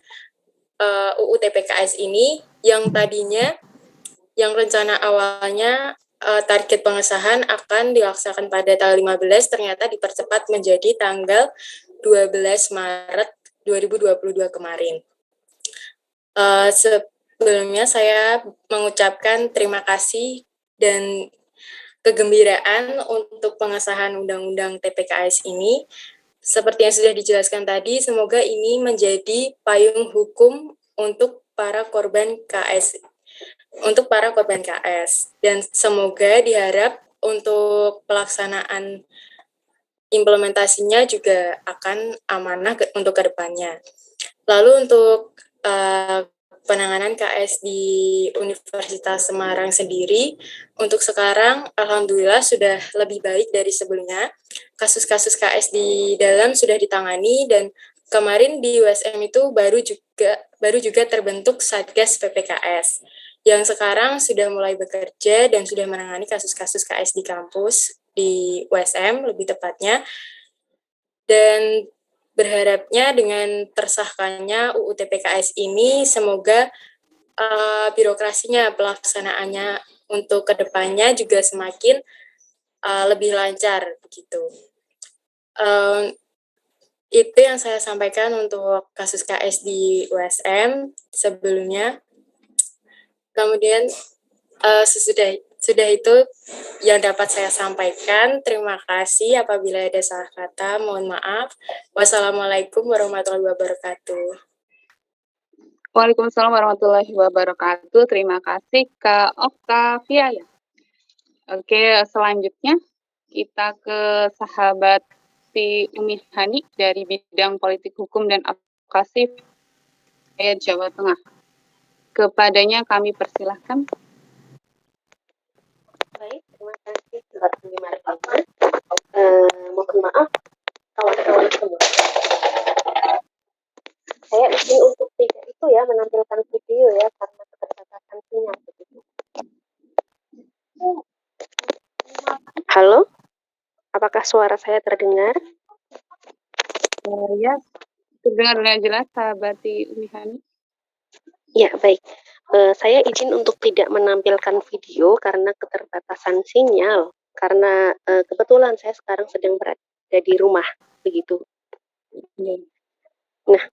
UU TPKS ini yang tadinya yang rencana awalnya target pengesahan akan dilaksanakan pada tanggal 15 ternyata dipercepat menjadi tanggal 12 Maret 2022 kemarin. Sebelumnya saya mengucapkan terima kasih dan kegembiraan untuk pengesahan Undang-Undang TPKS ini. Seperti yang sudah dijelaskan tadi, semoga ini menjadi payung hukum untuk para korban KS. Dan semoga diharap untuk pelaksanaan implementasinya juga akan amanah untuk kedepannya. Lalu untuk penanganan KS di Universitas Semarang sendiri, untuk sekarang alhamdulillah sudah lebih baik dari sebelumnya. Kasus-kasus KS di dalam sudah ditangani dan kemarin di USM itu baru juga terbentuk Satgas PPKS yang sekarang sudah mulai bekerja dan sudah menangani kasus-kasus KS di kampus di USM lebih tepatnya. Dan berharapnya dengan tersahkannya UU TPKS ini semoga birokrasinya, pelaksanaannya untuk kedepannya juga semakin lebih lancar begitu. Itu yang saya sampaikan untuk kasus KS di USM sebelumnya. Kemudian sudah itu yang dapat saya sampaikan. Terima kasih. Apabila ada salah kata, mohon maaf. Wassalamualaikum warahmatullahi wabarakatuh. Waalaikumsalam warahmatullahi wabarakatuh. Terima kasih Kak Oktavia ya. Oke, selanjutnya kita ke sahabat si Umi Hani dari bidang politik hukum dan advokasi Jawa Tengah. Kepadanya kami persilahkan. Baik, terima kasih Mbak Dwi Marlina. Mohon maaf kawan-kawan semua. Saya izin untuk tidak itu ya menampilkan video ya karena keterbatasan sinyal begitu. Halo, apakah suara saya terdengar? Ya, terdengar dengan jelas sahabat Umi Hani. Ya, baik. Saya izin untuk tidak menampilkan video karena keterbatasan sinyal. Karena kebetulan saya sekarang sedang berada di rumah, begitu. Nah,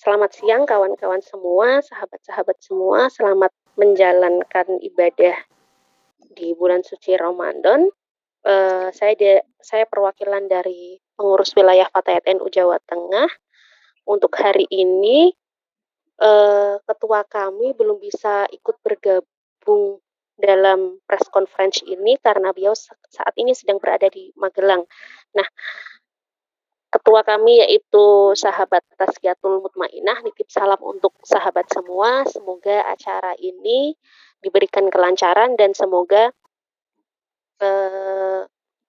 selamat siang kawan-kawan semua, sahabat-sahabat semua. Selamat menjalankan ibadah di bulan suci Ramadan. Saya perwakilan dari pengurus wilayah Fatayat NU Jawa Tengah. Untuk hari ini, ketua kami belum bisa ikut bergabung dalam press conference ini karena beliau saat ini sedang berada di Magelang. Nah, ketua kami yaitu sahabat Tazkiyatul Mutmainah, nitip salam untuk sahabat semua. Semoga acara ini diberikan kelancaran dan semoga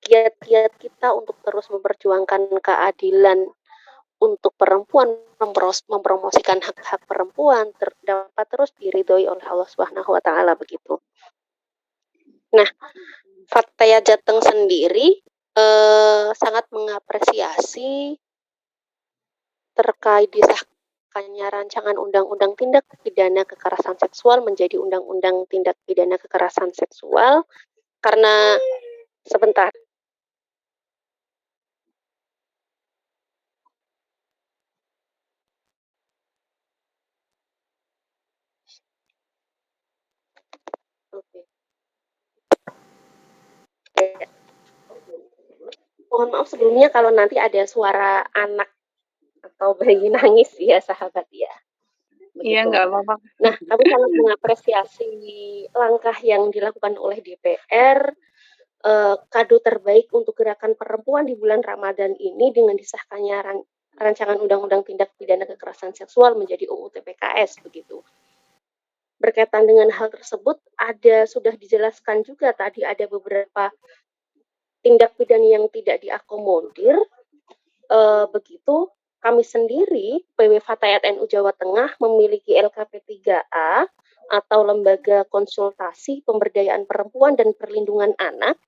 kiat-kiat kita untuk terus memperjuangkan keadilan untuk perempuan, mempromosikan hak-hak perempuan dapat terus diridhoi oleh Allah Subhanahu wa taala begitu. Nah, Fataya Jateng sendiri sangat mengapresiasi terkait disahkannya rancangan undang-undang tindak pidana kekerasan seksual menjadi undang-undang tindak pidana kekerasan seksual karena sebentar. Oke. Mohon maaf sebelumnya kalau nanti ada suara anak atau bayi nangis ya sahabat ya. Iya, nggak apa-apa. Nah, kami sangat mengapresiasi langkah yang dilakukan oleh DPR, kado terbaik untuk gerakan perempuan di bulan Ramadan ini dengan disahkannya rancangan undang-undang tindak pidana kekerasan seksual menjadi UU TPKS begitu. Berkaitan dengan hal tersebut, sudah dijelaskan juga tadi ada beberapa tindak pidana yang tidak diakomodir, begitu. Kami sendiri, PW Fatayat NU Jawa Tengah, memiliki LKP 3A atau Lembaga Konsultasi Pemberdayaan Perempuan dan Perlindungan Anak,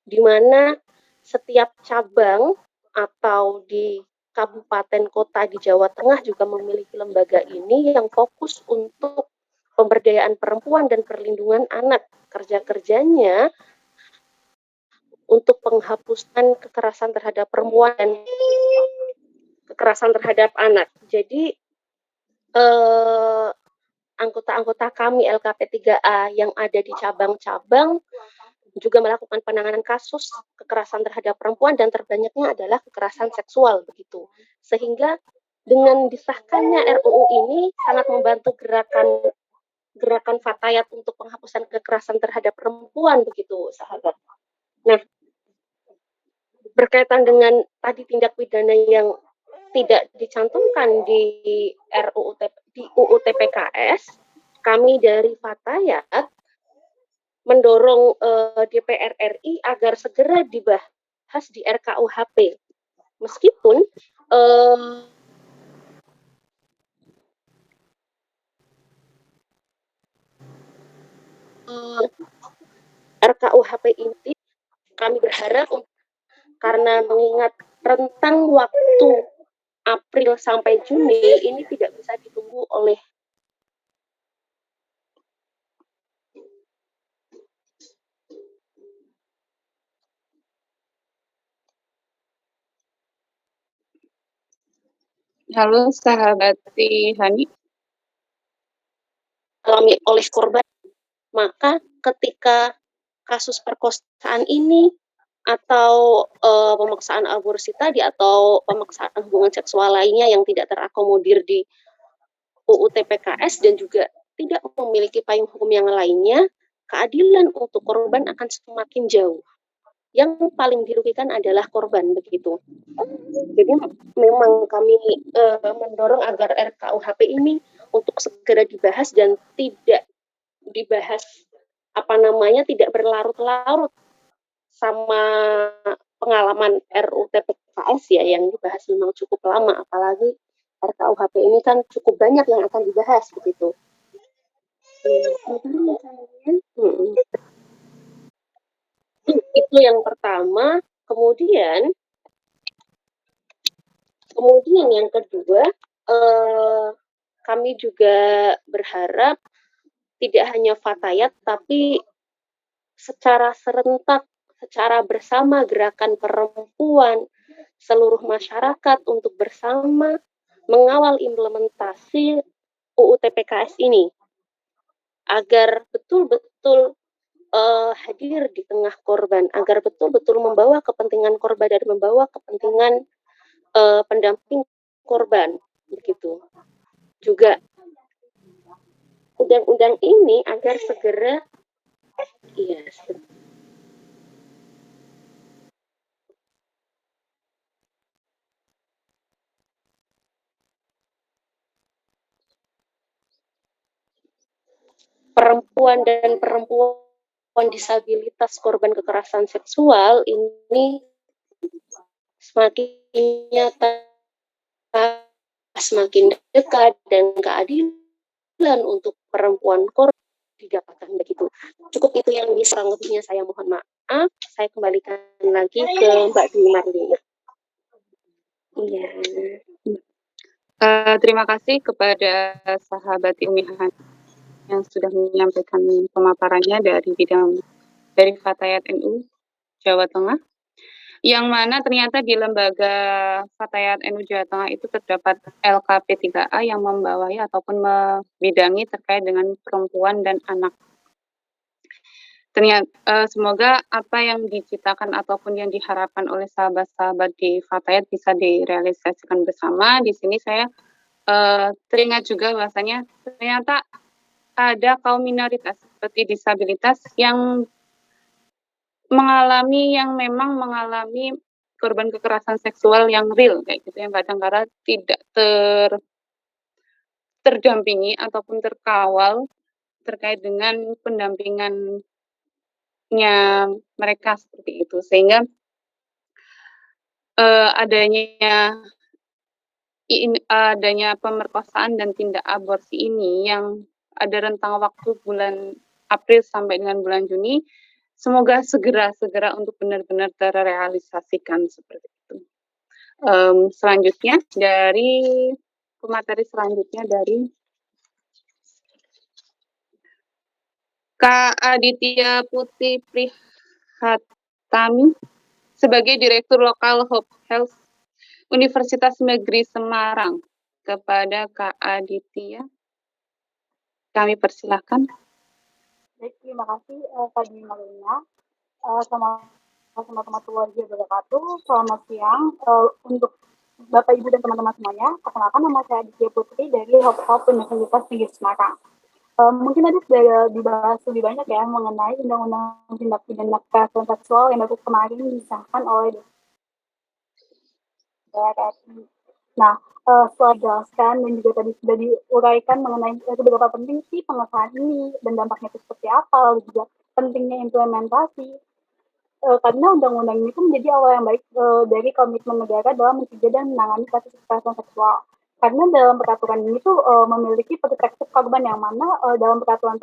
di mana setiap cabang atau di kabupaten kota di Jawa Tengah juga memiliki lembaga ini yang fokus untuk pemberdayaan perempuan dan perlindungan anak. Kerja-kerjanya untuk penghapusan kekerasan terhadap perempuan dan kekerasan terhadap anak. Jadi anggota-anggota kami LKP 3A yang ada di cabang-cabang juga melakukan penanganan kasus kekerasan terhadap perempuan dan terbanyaknya adalah kekerasan seksual begitu. Sehingga dengan disahkannya RUU ini sangat membantu gerakan Fatayat untuk penghapusan kekerasan terhadap perempuan begitu, sahabat. Nah, berkaitan dengan tadi tindak pidana yang tidak dicantumkan di UU TPKS, kami dari Fatayat mendorong DPR RI agar segera dibahas di RKUHP. Meskipun RKUHP ini kami berharap karena mengingat rentang waktu April sampai Juni ini tidak bisa ditunggu oleh Halo sahabat Hani. dialami oleh korban. Maka ketika kasus perkosaan ini atau pemaksaan aborsi tadi atau pemaksaan hubungan seksual lainnya yang tidak terakomodir di UU TPKS dan juga tidak memiliki payung hukum yang lainnya, keadilan untuk korban akan semakin jauh. Yang paling dirugikan adalah korban begitu. Jadi memang kami mendorong agar RKUHP ini untuk segera dibahas dan tidak dibahas tidak berlarut-larut sama pengalaman RUU TPKS ya yang dibahas memang cukup lama, apalagi RKUHP ini kan cukup banyak yang akan dibahas begitu. Itu yang pertama. Kemudian yang kedua, kami juga berharap tidak hanya Fatayat tapi secara serentak, secara bersama gerakan perempuan, seluruh masyarakat untuk bersama mengawal implementasi UU TPKS ini agar betul-betul hadir di tengah korban, agar betul-betul membawa kepentingan korban dan membawa kepentingan pendamping korban begitu. Juga undang-undang ini agar segera perempuan dan perempuan disabilitas korban kekerasan seksual ini semakin nyata, semakin dekat, dan keadilan untuk perempuan korban didapatkan begitu. Cukup itu yang bisa, kurang lebihnya saya mohon maaf. Saya kembalikan lagi ke Mbak Dwi Marlina. Iya. Terima kasih kepada sahabat Umihan yang sudah menyampaikan pemaparannya dari Fatayat NU Jawa Tengah, yang mana ternyata di lembaga Fatayat NU Jawa Tengah itu terdapat LKP 3A yang membawahi ataupun membidangi terkait dengan perempuan dan anak. Ternyata semoga apa yang diciptakan ataupun yang diharapkan oleh sahabat-sahabat di Fatayat bisa direalisasikan bersama. Di sini saya teringat juga bahwasanya ternyata ada kaum minoritas seperti disabilitas yang memang mengalami korban kekerasan seksual yang real kayak gitu, yang kadang-kadang tidak terdampingi ataupun terkawal terkait dengan pendampingannya mereka seperti itu, sehingga adanya pemerkosaan dan tindak aborsi ini yang ada rentang waktu bulan April sampai dengan bulan Juni, semoga segera untuk benar-benar terrealisasikan seperti itu. Selanjutnya dari pemateri selanjutnya dari Kak Aditya Putri Prihatami sebagai Direktur Lokal Hope Health Universitas Negeri Semarang. Kepada Kak Aditya, kami persilahkan. Baik, terima kasih Pak Dwi Marlina. Selamat warahmatullahi wabarakatuh. Selamat siang untuk Bapak Ibu dan teman-teman semuanya. Perkenalkan, nama saya Aditya Putri dari Hope Universitas Negeri Semarang. Mungkin tadi sudah dibahas lebih banyak ya mengenai Undang-Undang Tindak Pidana Kekerasan Seksual yang baru kemarin disahkan oleh DPR RI. Nah, setelah dijelaskan dan juga tadi sudah diuraikan mengenai seberapa penting sih pengesahan ini dan dampaknya itu seperti apa, lalu juga pentingnya implementasi. Karena undang-undang ini pun menjadi awal yang baik dari komitmen negara dalam mencegah dan menangani kasus kekerasan seksual. Karena dalam peraturan ini tuh memiliki perspektif korban yang mana dalam peraturan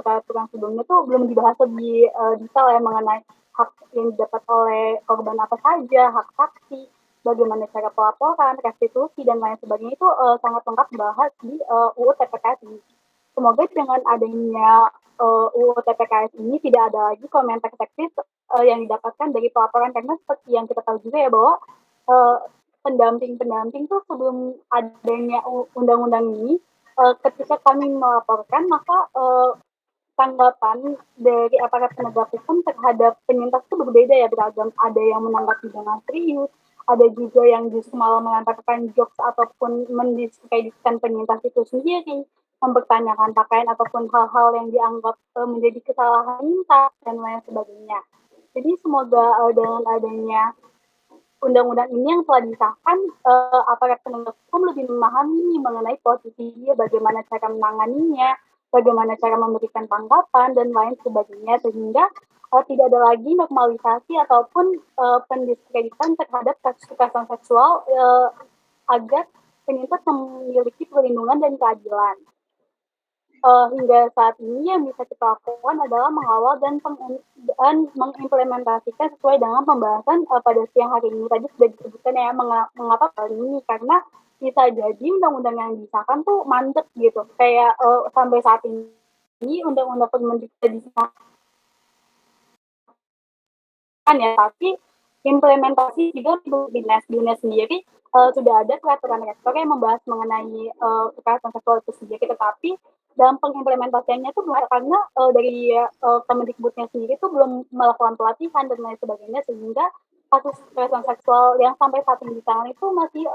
sebelumnya tuh belum dibahas lebih detail ya mengenai hak yang didapat oleh korban apa saja, hak saksi, bagaimana cara pelaporan, restitusi, dan lain sebagainya itu sangat lengkap dibahas di UU TPKS ini. Semoga dengan adanya UU TPKS ini tidak ada lagi komentar seksis yang didapatkan dari pelaporan, karena seperti yang kita tahu juga ya bahwa pendamping tuh sebelum adanya undang-undang ini ketika kami melaporkan, maka tanggapan dari aparat penegak hukum terhadap penyintas itu berbeda ya, beragam. Ada yang menanggapi dengan serius, ada juga yang justru malah melemparkan jokes ataupun mendiskreditkan penyintas itu sendiri, mempertanyakan pakaian ataupun hal-hal yang dianggap menjadi kesalahan penyintas dan lain sebagainya. Jadi semoga dengan adanya undang-undang ini yang telah disahkan, aparat penegak hukum lebih memahami mengenai posisinya, bagaimana cara menanganinya, bagaimana cara memberikan tanggapan dan lain sebagainya, sehingga tidak ada lagi normalisasi ataupun pendiskreditan terhadap kasus kekerasan seksual, agar penyintas memiliki perlindungan dan keadilan. Hingga saat ini yang bisa kita lakukan adalah mengawal dan mengimplementasikan sesuai dengan pembahasan pada siang hari ini. Tadi sudah disebutkan ya mengapa hal ini, karena bisa jadi undang-undang yang disahkan tuh mandek gitu. Kayak sampai saat ini undang-undang Permendikbud disahkan ya, tapi implementasi juga di dinas sendiri sudah ada peraturan rektor yang membahas mengenai kekerasan seksual itu sendiri, tetapi dalam pengimplementasiannya itu belum, karena dari Kemendikbudnya sendiri itu belum melakukan pelatihan dan lain sebagainya, sehingga kasus kekerasan seksual yang sampai saat ini ditangani itu masih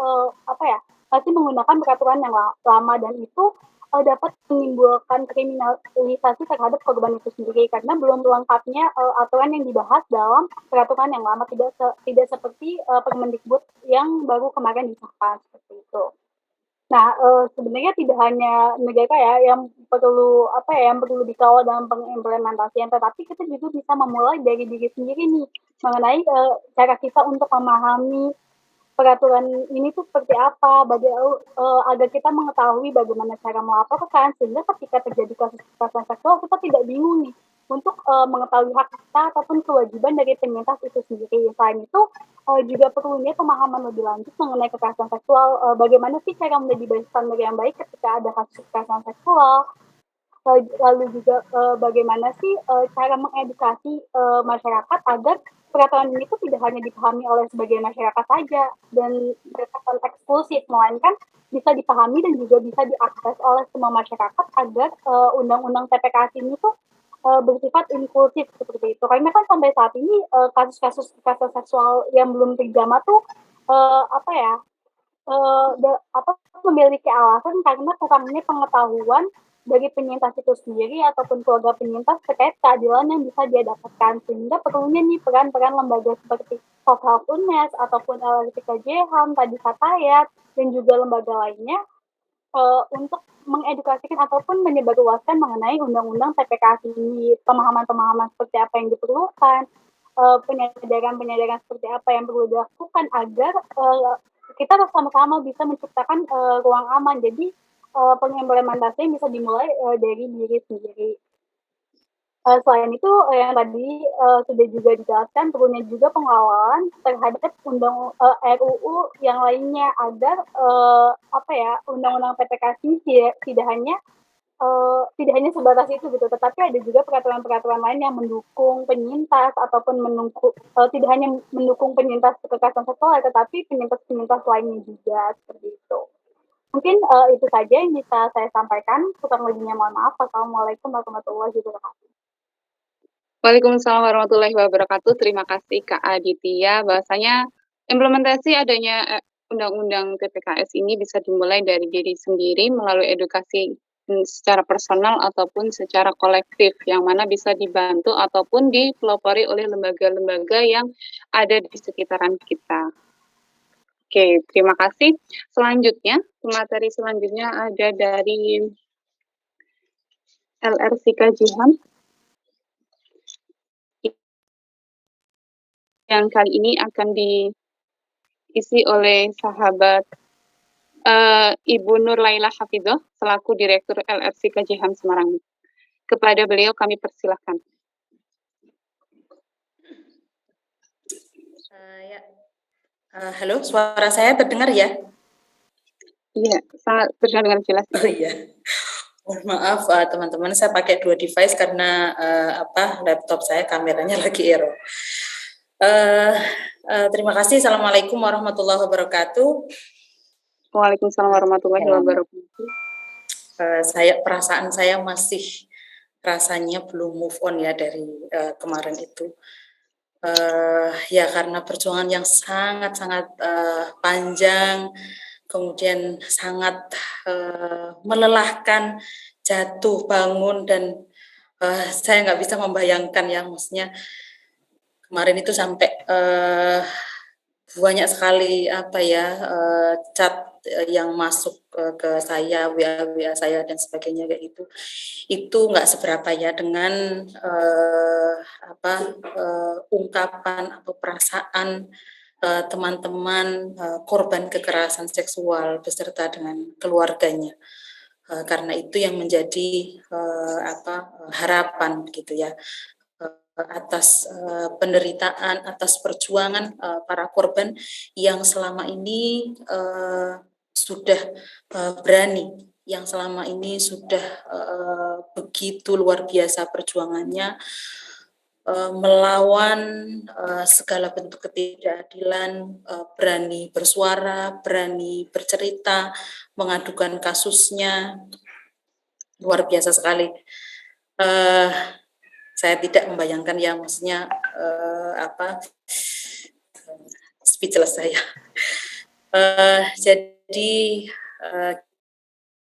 masih menggunakan peraturan yang lama, dan itu dapat menimbulkan kriminalisasi terhadap korban itu sendiri, karena belum lengkapnya aturan yang dibahas dalam peraturan yang lama, tidak seperti Permendikbud yang baru kemarin disahkan seperti itu. Nah, sebenarnya tidak hanya negara ya yang perlu yang perlu dikawal dalam pengimplementasian, tetapi kita juga bisa memulai dari diri sendiri nih mengenai cara kita untuk memahami peraturan ini tuh seperti apa, agar kita mengetahui bagaimana cara melaporkan, sehingga ketika terjadi kasus kekerasan seksual kita tidak bingung nih untuk mengetahui hak kita ataupun kewajiban dari penyintas itu sendiri. Selain itu juga perlunya pemahaman lebih lanjut mengenai kekerasan seksual, bagaimana sih cara menjadi bystander yang baik ketika ada kasus kekerasan seksual, lalu juga bagaimana sih cara mengedukasi masyarakat agar peraturan ini tuh tidak hanya dipahami oleh sebagian masyarakat saja dan bersifat eksklusif, melainkan bisa dipahami dan juga bisa diakses oleh semua masyarakat, agar undang-undang TPKS ini tuh bersifat inklusif seperti itu. Karena kan sampai saat ini kasus-kasus kekerasan seksual yang belum terjamah tuh memiliki alasan karena kurangnya pengetahuan dari penyintas itu sendiri ataupun keluarga penyintas terkait keadilan yang bisa dia dapatkan, sehingga perlunya nih peran-peran lembaga seperti Health UNES ataupun LRSIKJHAM, tadi Fatayat, dan juga lembaga lainnya untuk mengedukasikan ataupun menyebarluaskan mengenai undang-undang TPKS ini, pemahaman-pemahaman seperti apa yang diperlukan, penyadaran-penyadaran seperti apa yang perlu dilakukan agar kita sama-sama bisa menciptakan ruang aman. Jadi pengimplementasian bisa dimulai dari diri sendiri. Selain itu yang tadi sudah juga dijelaskan, perlunya juga pengawalan terhadap RUU yang lainnya, agar undang-undang PPKS ini tidak hanya sebatas itu gitu, tetapi ada juga peraturan-peraturan lain yang mendukung penyintas ataupun tidak hanya mendukung penyintas kekerasan seksual, tetapi penyintas-penyintas lainnya juga seperti itu. Mungkin itu saja yang bisa saya sampaikan. Kurang lebihnya mohon maaf. Assalamualaikum warahmatullahi wabarakatuh. Waalaikumsalam warahmatullahi wabarakatuh. Terima kasih Kak Aditya. Bahwasanya implementasi adanya undang-undang TPKS ini bisa dimulai dari diri sendiri melalui edukasi secara personal ataupun secara kolektif, yang mana bisa dibantu ataupun dipelopori oleh lembaga-lembaga yang ada di sekitaran kita. Oke, terima kasih. Selanjutnya, materi selanjutnya ada dari LRSIKJHAM. Yang kali ini akan diisi oleh sahabat Ibu Nur Laila Hafidhah selaku Direktur LRSIKJHAM Semarang. Kepada beliau kami persilahkan. Halo, suara saya terdengar ya? Iya, sangat terdengar dengan jelas. Oh iya. Mohon maaf teman-teman, saya pakai dua device karena laptop saya kameranya lagi error. Terima kasih. Assalamualaikum warahmatullahi wabarakatuh. Waalaikumsalam warahmatullahi wabarakatuh. perasaan saya masih rasanya belum move on ya dari kemarin itu. Ya karena perjuangan yang sangat-sangat panjang, kemudian sangat melelahkan, jatuh bangun, dan saya nggak bisa membayangkan ya, maksudnya kemarin itu sampai banyak sekali chat yang masuk ke saya, WA saya dan sebagainya kayak gitu. Itu nggak seberapa ya dengan ungkapan atau perasaan teman-teman korban kekerasan seksual beserta dengan keluarganya. Karena itu yang menjadi harapan gitu ya, atas penderitaan, atas perjuangan para korban yang selama ini sudah berani, yang selama ini sudah begitu luar biasa perjuangannya melawan segala bentuk ketidakadilan, berani bersuara, berani bercerita, mengadukan kasusnya, luar biasa sekali. Saya tidak membayangkan ya, maksudnya speechless saya. Jadi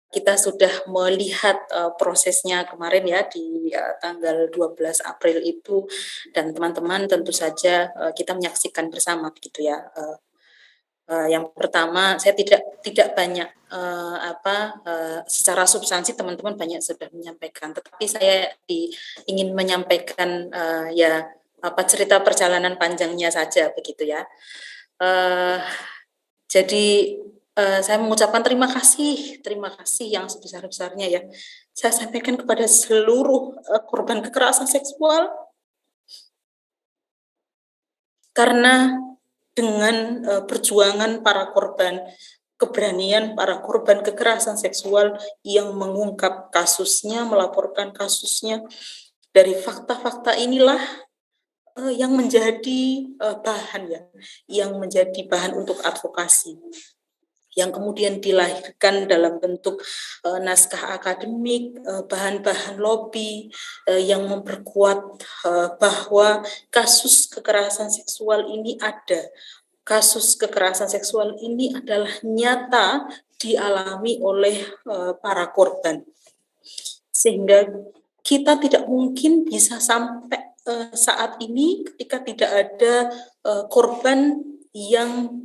kita sudah melihat prosesnya kemarin ya di tanggal 12 April itu, dan teman-teman tentu saja kita menyaksikan bersama begitu ya. Yang pertama, saya tidak banyak secara substansi teman-teman banyak sudah menyampaikan, tetapi saya ingin menyampaikan cerita perjalanan panjangnya saja begitu ya. Jadi saya mengucapkan terima kasih yang sebesar-besarnya ya. Saya sampaikan kepada seluruh korban kekerasan seksual, karena dengan perjuangan para korban, keberanian para korban kekerasan seksual yang mengungkap kasusnya, melaporkan kasusnya, dari fakta-fakta inilah yang menjadi bahan ya, yang menjadi bahan untuk advokasi, yang kemudian dilahirkan dalam bentuk naskah akademik, bahan-bahan lobby yang memperkuat bahwa kasus kekerasan seksual ini ada. Kasus kekerasan seksual ini adalah nyata dialami oleh para korban. Sehingga kita tidak mungkin bisa sampai saat ini ketika tidak ada korban yang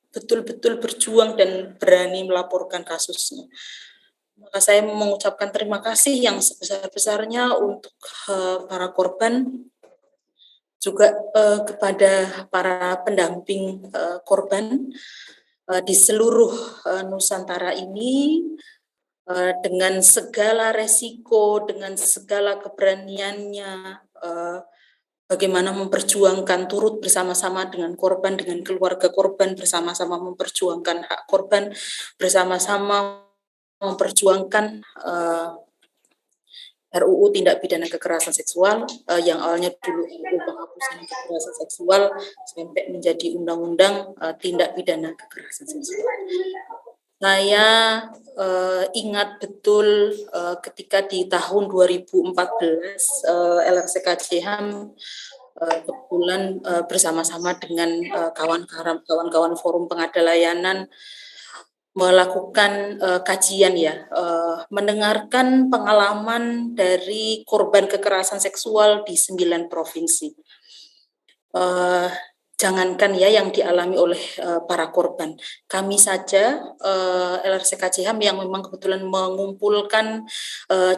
betul-betul berjuang dan berani melaporkan kasusnya. Maka saya mengucapkan terima kasih yang sebesar-besarnya untuk para korban, juga kepada para pendamping korban di seluruh Nusantara ini, dengan segala resiko, dengan segala keberaniannya, bagaimana memperjuangkan, turut bersama-sama dengan korban, dengan keluarga korban, bersama-sama memperjuangkan hak korban, bersama-sama memperjuangkan RUU Tindak Pidana Kekerasan Seksual yang awalnya dulu RUU Penghapusan Kekerasan Seksual sampai menjadi Undang-Undang Tindak Pidana Kekerasan Seksual. Saya ingat betul ketika di tahun 2014 LRC-KJHAM kebetulan bersama-sama dengan kawan-kawan Forum Pengada Layanan melakukan kajian ya, mendengarkan pengalaman dari korban kekerasan seksual di 9 provinsi. Jangankan ya yang dialami oleh para korban, kami saja LRC-KJHAM yang memang kebetulan mengumpulkan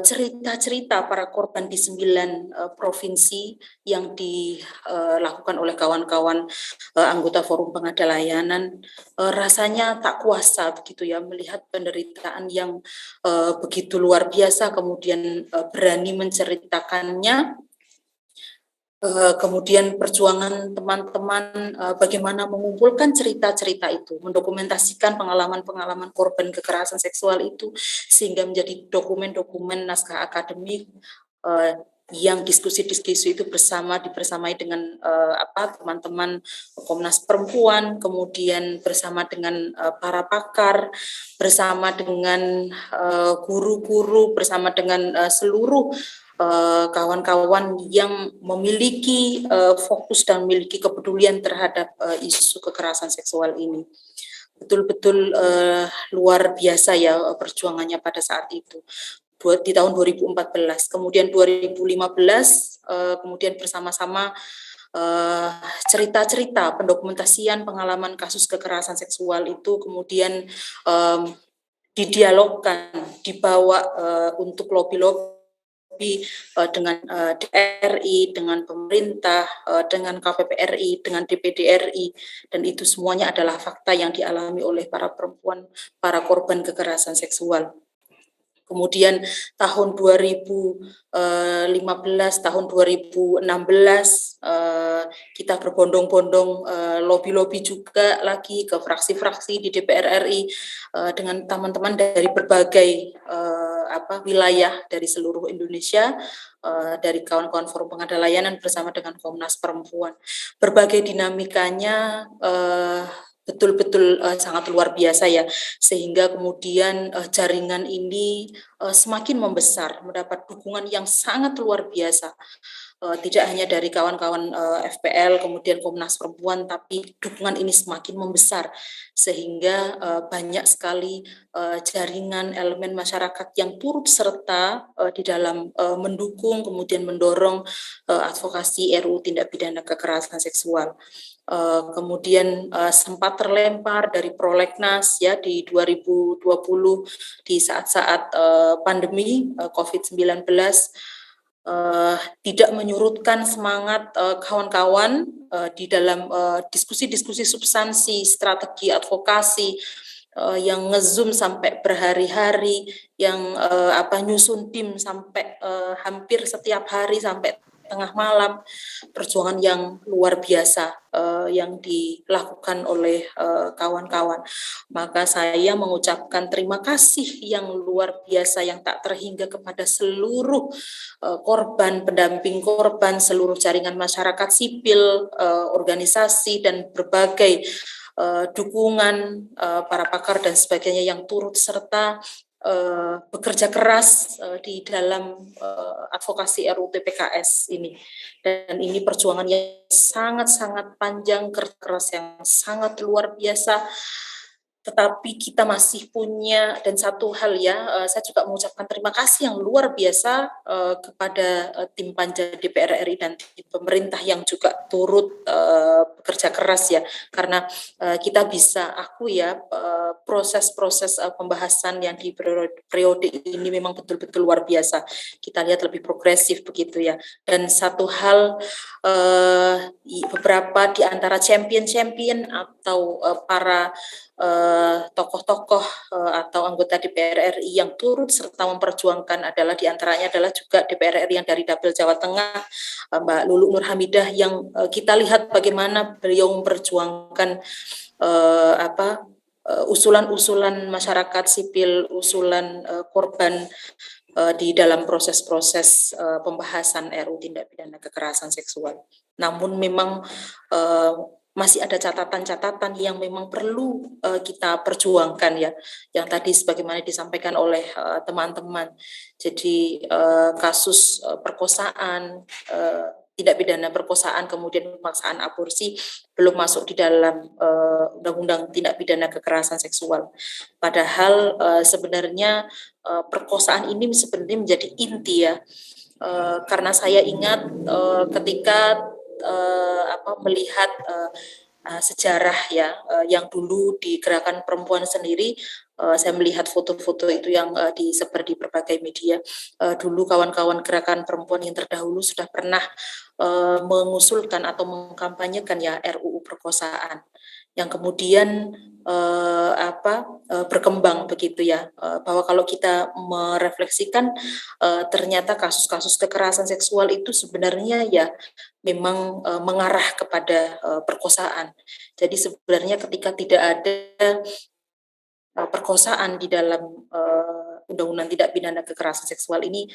cerita-cerita para korban di 9 provinsi yang dilakukan oleh kawan-kawan anggota Forum Pengada Layanan, rasanya tak kuasa begitu ya melihat penderitaan yang begitu luar biasa, kemudian berani menceritakannya. Kemudian perjuangan teman-teman bagaimana mengumpulkan cerita-cerita itu, mendokumentasikan pengalaman-pengalaman korban kekerasan seksual itu sehingga menjadi dokumen-dokumen naskah akademik yang diskusi-diskusi itu dibersamai dengan teman-teman Komnas Perempuan, kemudian bersama dengan para pakar, bersama dengan guru-guru, bersama dengan seluruh kawan-kawan yang memiliki fokus dan memiliki kepedulian terhadap isu kekerasan seksual ini. Betul-betul luar biasa ya perjuangannya pada saat itu. Di tahun 2014, kemudian 2015, kemudian bersama-sama cerita-cerita pendokumentasian pengalaman kasus kekerasan seksual itu kemudian didialogkan, dibawa untuk lobby dengan DRI, dengan pemerintah, dengan KPPRI, dengan DPD RI, dan itu semuanya adalah fakta yang dialami oleh para perempuan, para korban kekerasan seksual. Kemudian tahun 2015, tahun 2016 kita berbondong-bondong lobby-lobby juga lagi ke fraksi-fraksi di DPR RI dengan teman-teman dari berbagai wilayah dari seluruh Indonesia, dari kawan-kawan Forum Pengadaan Layanan bersama dengan Komnas Perempuan. Berbagai dinamikanya betul-betul sangat luar biasa ya, sehingga kemudian jaringan ini semakin membesar, mendapat dukungan yang sangat luar biasa, tidak hanya dari kawan-kawan FPL kemudian Komnas Perempuan, tapi dukungan ini semakin membesar sehingga banyak sekali jaringan elemen masyarakat yang turut serta di dalam mendukung kemudian mendorong advokasi RUU Tindak Pidana Kekerasan Seksual. Kemudian sempat terlempar dari Prolegnas ya di 2020 di saat-saat pandemi COVID-19, tidak menyurutkan semangat kawan-kawan di dalam diskusi-diskusi substansi, strategi advokasi yang nge-zoom sampai berhari-hari, yang nyusun tim sampai hampir setiap hari sampai tengah malam, perjuangan yang luar biasa yang dilakukan oleh kawan-kawan. Maka saya mengucapkan terima kasih yang luar biasa yang tak terhingga kepada seluruh korban, pendamping korban, seluruh jaringan masyarakat sipil, organisasi dan berbagai dukungan para pakar dan sebagainya yang turut serta bekerja keras di dalam advokasi RUU TPKS ini, dan ini perjuangan yang sangat-sangat panjang, keras yang sangat luar biasa. Tetapi kita masih punya, dan satu hal ya, saya juga mengucapkan terima kasih yang luar biasa kepada tim panja DPR RI dan tim pemerintah yang juga turut bekerja keras ya, karena kita bisa akui ya proses-proses pembahasan yang di periode ini memang betul-betul luar biasa. Kita lihat lebih progresif begitu ya. Dan satu hal, beberapa di antara champion-champion atau para tokoh-tokoh atau anggota DPR RI yang turut serta memperjuangkan adalah diantaranya adalah juga DPR RI yang dari Dapil Jawa Tengah, Mbak Lulu Nur Hamidah, yang kita lihat bagaimana beliau memperjuangkan usulan-usulan masyarakat sipil, usulan korban di dalam proses-proses pembahasan RUU Tindak Pidana Kekerasan Seksual. Namun memang masih ada catatan-catatan yang memang perlu kita perjuangkan ya, yang tadi sebagaimana disampaikan oleh teman-teman. Jadi kasus perkosaan, tindak pidana perkosaan, kemudian pemaksaan aborsi belum masuk di dalam Undang-Undang Tindak Pidana Kekerasan Seksual. Padahal sebenarnya perkosaan ini sebenarnya menjadi inti ya, karena saya ingat ketika melihat sejarah ya, yang dulu di gerakan perempuan sendiri, saya melihat foto-foto itu yang disebar di berbagai media. Dulu kawan-kawan gerakan perempuan yang terdahulu sudah pernah mengusulkan atau mengkampanyekan ya RUU perkosaan, yang kemudian berkembang begitu ya, bahwa kalau kita merefleksikan ternyata kasus-kasus kekerasan seksual itu sebenarnya ya memang mengarah kepada perkosaan. Jadi sebenarnya ketika tidak ada perkosaan di dalam Undang-Undang Tidak Pidana Kekerasan Seksual ini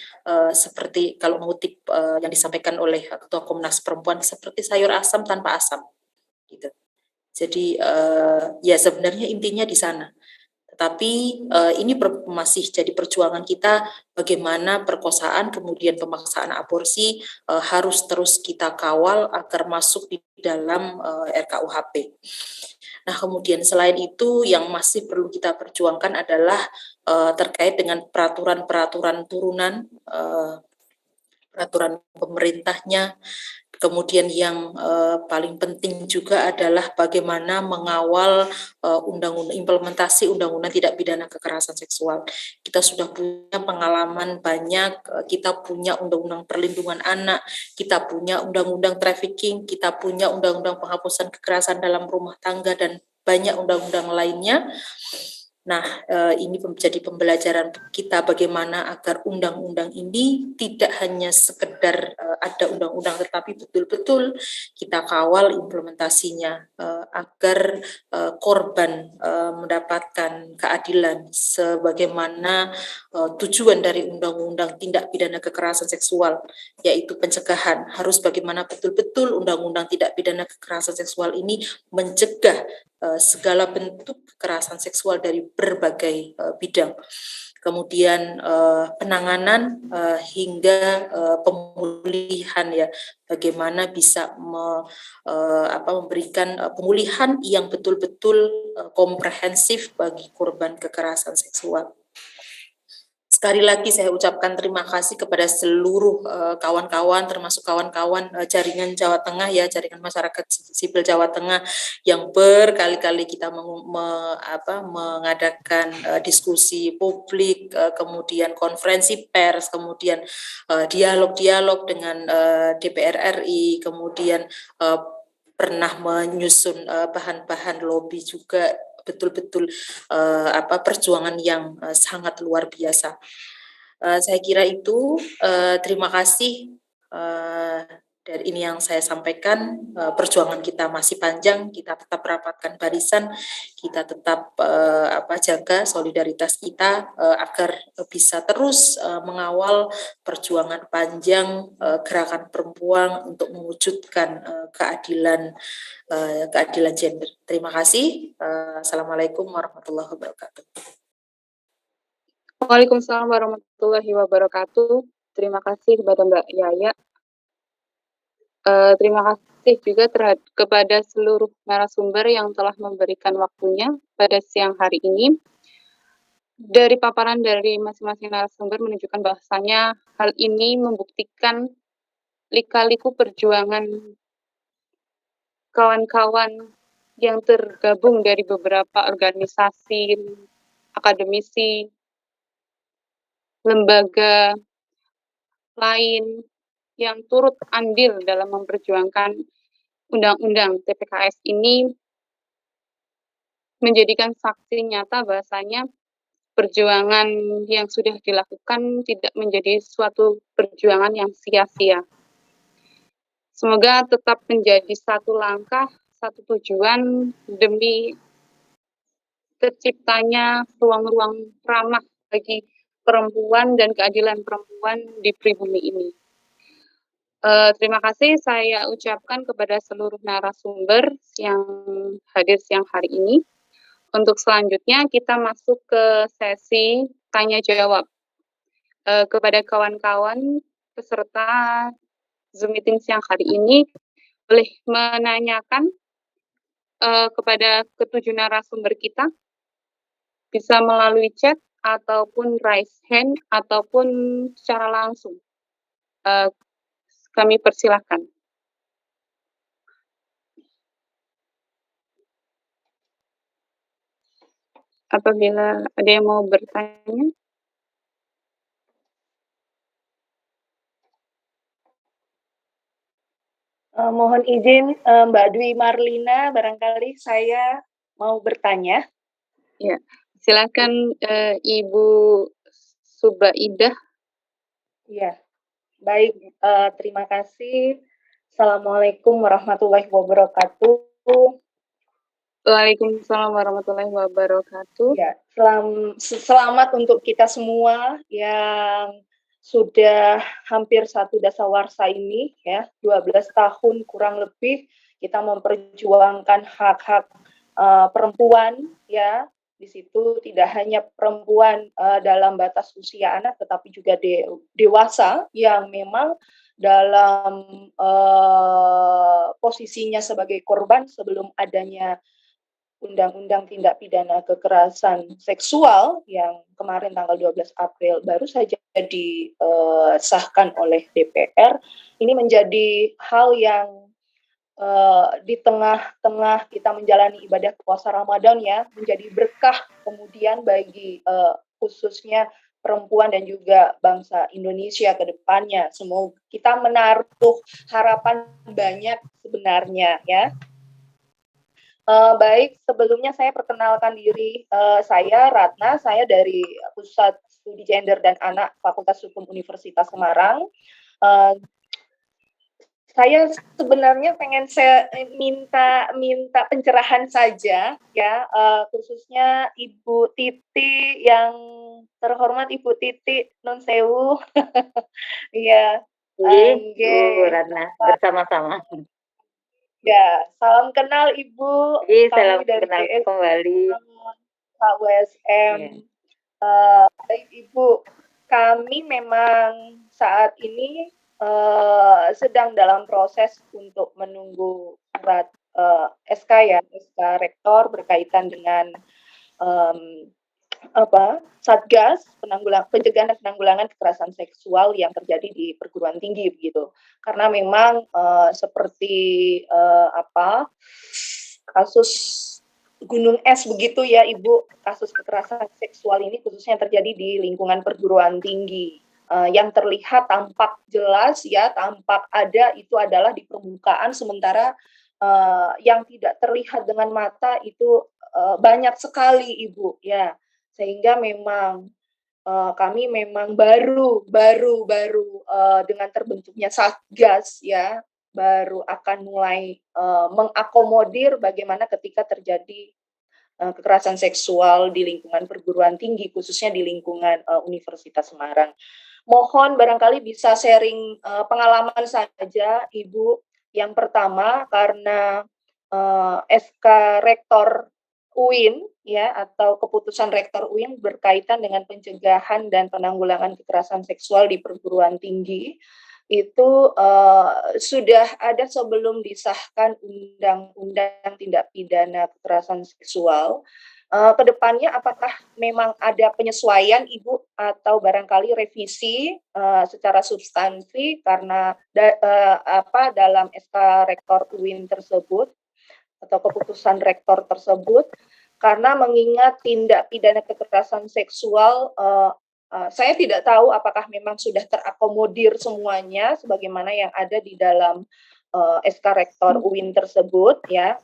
seperti kalau mengutip yang disampaikan oleh Ketua Komnas Perempuan, seperti sayur asam tanpa asam, gitu. Jadi ya sebenarnya intinya di sana. Tetapi ini masih jadi perjuangan kita bagaimana perkosaan kemudian pemaksaan aborsi harus terus kita kawal agar masuk di dalam RKUHP. Nah, kemudian selain itu yang masih perlu kita perjuangkan adalah terkait dengan peraturan-peraturan turunan, peraturan pemerintahnya. Kemudian yang paling penting juga adalah bagaimana mengawal implementasi undang-undang tidak pidana kekerasan seksual. Kita sudah punya pengalaman banyak, kita punya undang-undang perlindungan anak, kita punya undang-undang trafficking, kita punya undang-undang penghapusan kekerasan dalam rumah tangga, dan banyak undang-undang lainnya. Nah, ini menjadi pembelajaran kita bagaimana agar undang-undang ini tidak hanya sekedar ada undang-undang, tetapi betul-betul kita kawal implementasinya agar korban mendapatkan keadilan sebagaimana tujuan dari undang-undang tindak pidana kekerasan seksual, yaitu pencegahan. Harus bagaimana betul-betul undang-undang tidak pidana kekerasan seksual ini mencegah segala bentuk kekerasan seksual dari berbagai bidang. Kemudian penanganan hingga pemulihan, ya, bagaimana bisa memberikan pemulihan yang betul-betul komprehensif bagi korban kekerasan seksual. Sekali lagi saya ucapkan terima kasih kepada seluruh kawan-kawan, termasuk kawan-kawan jaringan Jawa Tengah, ya, jaringan masyarakat sipil Jawa Tengah, yang berkali-kali kita mengadakan diskusi publik, kemudian konferensi pers, kemudian dialog-dialog dengan DPR RI, kemudian pernah menyusun bahan-bahan lobby juga. Betul-betul perjuangan yang sangat luar biasa. Saya kira itu. Terima kasih. Dari ini yang saya sampaikan, perjuangan kita masih panjang, kita tetap rapatkan barisan, kita tetap jaga solidaritas kita agar bisa terus mengawal perjuangan panjang gerakan perempuan untuk mewujudkan keadilan gender. Terima kasih. Assalamualaikum warahmatullahi wabarakatuh. Waalaikumsalam warahmatullahi wabarakatuh. Terima kasih kepada Mbak Yaya. Terima kasih juga kepada seluruh narasumber yang telah memberikan waktunya pada siang hari ini. Dari paparan dari masing-masing narasumber menunjukkan bahwasanya hal ini membuktikan lika-liku perjuangan kawan-kawan yang tergabung dari beberapa organisasi, akademisi, lembaga lain yang turut andil dalam memperjuangkan undang-undang TPKS ini, menjadikan saksi nyata bahasanya perjuangan yang sudah dilakukan tidak menjadi suatu perjuangan yang sia-sia. Semoga tetap menjadi satu langkah, satu tujuan demi terciptanya ruang-ruang ramah bagi perempuan dan keadilan perempuan di pribumi ini. Terima kasih saya ucapkan kepada seluruh narasumber yang hadir siang hari ini. Untuk selanjutnya kita masuk ke sesi tanya jawab. Kepada kawan-kawan peserta Zoom meeting siang hari ini, boleh menanyakan kepada ketujuh narasumber kita, bisa melalui chat ataupun raise hand ataupun secara langsung. Kami persilahkan. Apabila ada yang mau bertanya. Mohon izin Mbak Dwi Marlina, barangkali saya mau bertanya. Ya, silakan Ibu Subaidah. Ya, baik. Terima kasih. Assalamualaikum warahmatullahi wabarakatuh. Waalaikumsalam warahmatullahi wabarakatuh. Ya, selamat untuk kita semua yang sudah hampir satu dasawarsa ini, ya, 12 tahun kurang lebih kita memperjuangkan hak-hak perempuan, ya. Di situ tidak hanya perempuan dalam batas usia anak, tetapi juga dewasa yang memang dalam posisinya sebagai korban sebelum adanya Undang-Undang Tindak Pidana Kekerasan Seksual yang kemarin tanggal 12 April baru saja disahkan oleh DPR. Ini menjadi hal yang di tengah-tengah kita menjalani ibadah puasa Ramadan, ya, menjadi berkah kemudian bagi khususnya perempuan dan juga bangsa Indonesia ke depannya. Semoga kita menaruh harapan banyak sebenarnya, ya. Baik, sebelumnya saya perkenalkan diri, saya Ratna, saya dari Pusat Studi Gender dan Anak Fakultas Hukum Universitas Semarang. Saya sebenarnya pengen minta pencerahan saja, ya, khususnya Ibu Titi yang terhormat, Ibu Titi Nun Sewu. Iya. Bu Ratna, bersama-sama. Ya, salam kenal Ibu. Salam Kami dari kenal PSGA kembali. USM. Baik Ibu, kami memang saat ini sedang dalam proses untuk menunggu surat SK, ya, SK Rektor berkaitan dengan Satgas pencegahan dan penanggulangan kekerasan seksual yang terjadi di perguruan tinggi, begitu. Karena memang seperti kasus gunung es begitu, ya Ibu, kasus kekerasan seksual ini khususnya terjadi di lingkungan perguruan tinggi. Yang terlihat tampak jelas, ya, tampak ada itu adalah di permukaan, sementara yang tidak terlihat dengan mata itu banyak sekali, Ibu, ya. Sehingga memang kami memang baru dengan terbentuknya Satgas, ya, baru akan mulai mengakomodir bagaimana ketika terjadi kekerasan seksual di lingkungan perguruan tinggi, khususnya di lingkungan Universitas Semarang. Mohon barangkali bisa sharing pengalaman saja, Ibu. Yang pertama, karena SK Rektor UIN, ya, atau keputusan Rektor UIN berkaitan dengan pencegahan dan penanggulangan kekerasan seksual di perguruan tinggi, itu sudah ada sebelum disahkan Undang-Undang Tindak Pidana Kekerasan Seksual. Kedepannya apakah memang ada penyesuaian, Ibu, atau barangkali revisi secara substansi karena dalam SK Rektor UIN tersebut atau keputusan rektor tersebut, karena mengingat tindak pidana kekerasan seksual, saya tidak tahu apakah memang sudah terakomodir semuanya sebagaimana yang ada di dalam SK Rektor UIN tersebut, ya,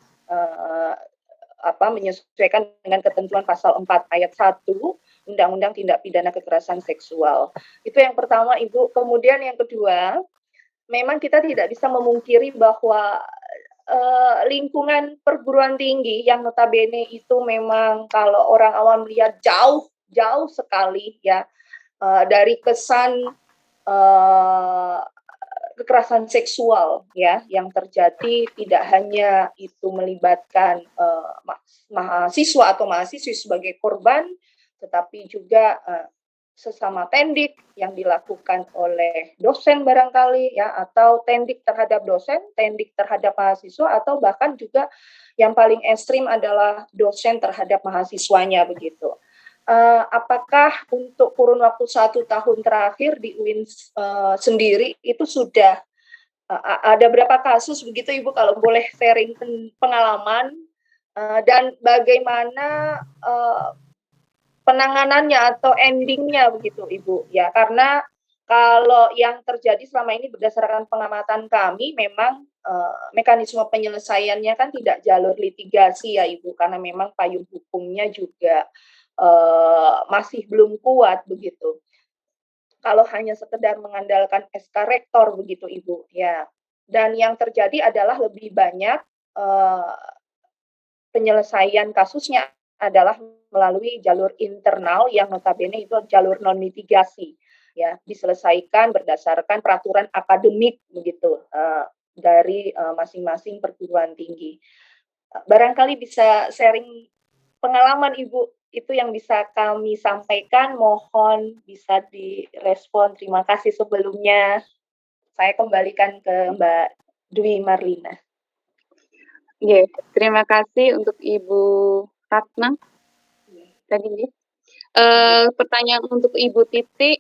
menyesuaikan dengan ketentuan pasal 4 ayat 1 Undang-Undang Tindak Pidana Kekerasan Seksual. Itu yang pertama, Ibu. Kemudian yang kedua, memang kita tidak bisa memungkiri bahwa lingkungan perguruan tinggi yang notabene itu memang kalau orang awam melihat jauh sekali, ya, dari kesan kekerasan seksual, ya, yang terjadi tidak hanya itu melibatkan mahasiswa atau mahasiswi sebagai korban, tetapi juga sesama tendik yang dilakukan oleh dosen barangkali, ya, atau tendik terhadap dosen, tendik terhadap mahasiswa, atau bahkan juga yang paling ekstrim adalah dosen terhadap mahasiswanya, begitu. Apakah untuk kurun waktu 1 tahun terakhir di UIN sendiri itu sudah ada berapa kasus begitu, Ibu, kalau boleh sharing pengalaman, dan bagaimana penanganannya atau endingnya begitu, Ibu, ya, karena kalau yang terjadi selama ini berdasarkan pengamatan kami memang mekanisme penyelesaiannya kan tidak jalur litigasi, ya, Ibu, karena memang payung hukumnya juga masih belum kuat begitu. Kalau hanya sekedar mengandalkan SK Rektor begitu, Ibu, ya. Dan yang terjadi adalah lebih banyak penyelesaian kasusnya adalah melalui jalur internal yang notabene itu jalur non mitigasi, ya, diselesaikan berdasarkan peraturan akademik begitu dari masing-masing perguruan tinggi. Barangkali bisa sharing pengalaman Ibu, itu yang bisa kami sampaikan, mohon bisa direspon. Terima kasih sebelumnya. Saya kembalikan ke Mbak Dwi Marlina. Oke, terima kasih untuk Ibu Ratna. Tadi pertanyaan untuk Ibu Titi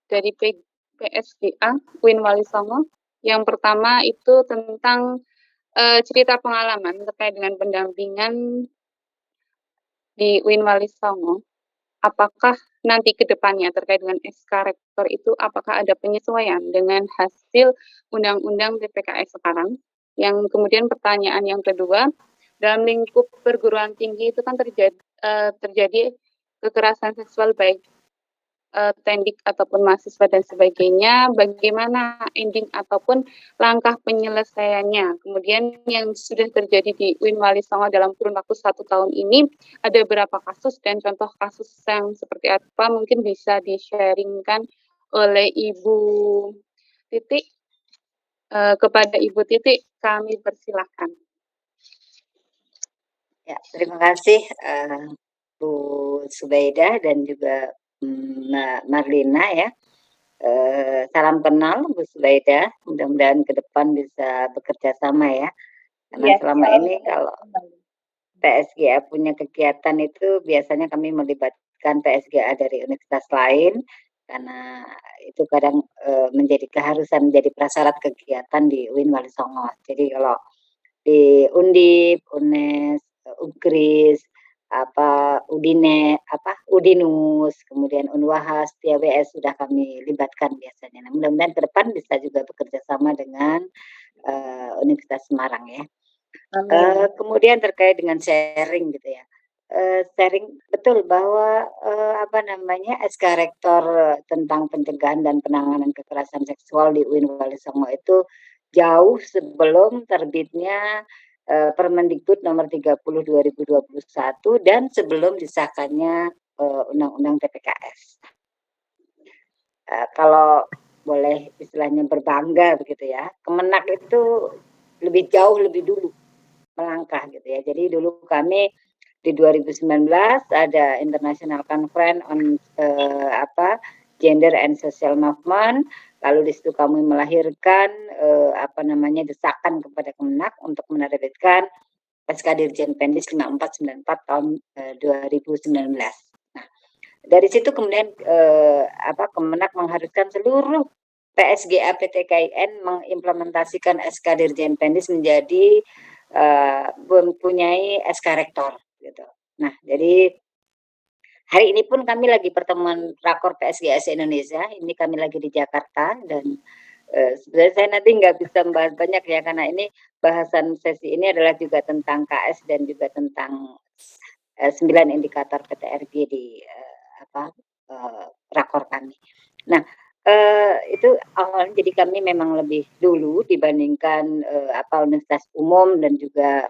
dari PSGA UIN Wali Songo. Yang pertama itu tentang cerita pengalaman terkait dengan pendampingan di UIN Wali Songo. Apakah nanti ke depannya terkait dengan SK Rektor itu apakah ada penyesuaian dengan hasil Undang-Undang TPKS sekarang? Yang kemudian pertanyaan yang kedua, dalam lingkup perguruan tinggi itu kan terjadi kekerasan seksual baik tendik ataupun mahasiswa dan sebagainya, bagaimana ending ataupun langkah penyelesaiannya. Kemudian yang sudah terjadi di UIN Wali Songo dalam kurun waktu 1 tahun ini, ada berapa kasus dan contoh kasus yang seperti apa mungkin bisa di-sharingkan oleh Ibu Titi. Kepada Ibu Titi, kami persilahkan. Ya, terima kasih Bu Subaidah dan juga Mbak Marlina ya. Salam kenal Bu Subaidah, mudah-mudahan ke depan bisa bekerja sama ya. Karena Yes, selama ini kalau PSGA punya kegiatan itu biasanya kami melibatkan PSGA dari universitas lain karena itu kadang menjadi keharusan, menjadi prasyarat kegiatan di UIN Wali Songo. Jadi kalau di Undip, UNES, UGRIS, Udinus, kemudian Unwahas, TWS sudah kami libatkan biasanya. Nah, mudah-mudahan ke depan bisa juga bekerja sama dengan Universitas Semarang ya. Kemudian terkait dengan sharing gitu ya. Sharing betul bahwa SK Rektor tentang pencegahan dan penanganan kekerasan seksual di UIN Wali Songo itu jauh sebelum terbitnya Permendikbud nomor 30 2021 dan sebelum disahkannya Undang-Undang TPKS. Kalau boleh istilahnya berbangga begitu ya, Kemenak itu lebih jauh lebih dulu melangkah gitu ya. Jadi dulu kami di 2019 ada International Conference on Gender and Social Movement. Lalu di situ kami melahirkan desakan kepada Kemenak untuk menerbitkan SK Dirjen Pendis 5494 tahun 2019. Nah, dari situ kemudian Kemenak mengharuskan seluruh PSGA PTKIN mengimplementasikan SK Dirjen Pendis menjadi mempunyai SK Rektor gitu. Nah, jadi hari ini pun kami lagi pertemuan rakor PSGA se-Indonesia. Ini kami lagi di Jakarta dan sebenarnya saya nanti nggak bisa membahas banyak ya karena ini bahasan sesi ini adalah juga tentang KS dan juga tentang 9 indikator PTRG di rakor kami. Nah, itu awalnya jadi kami memang lebih dulu dibandingkan universitas umum dan juga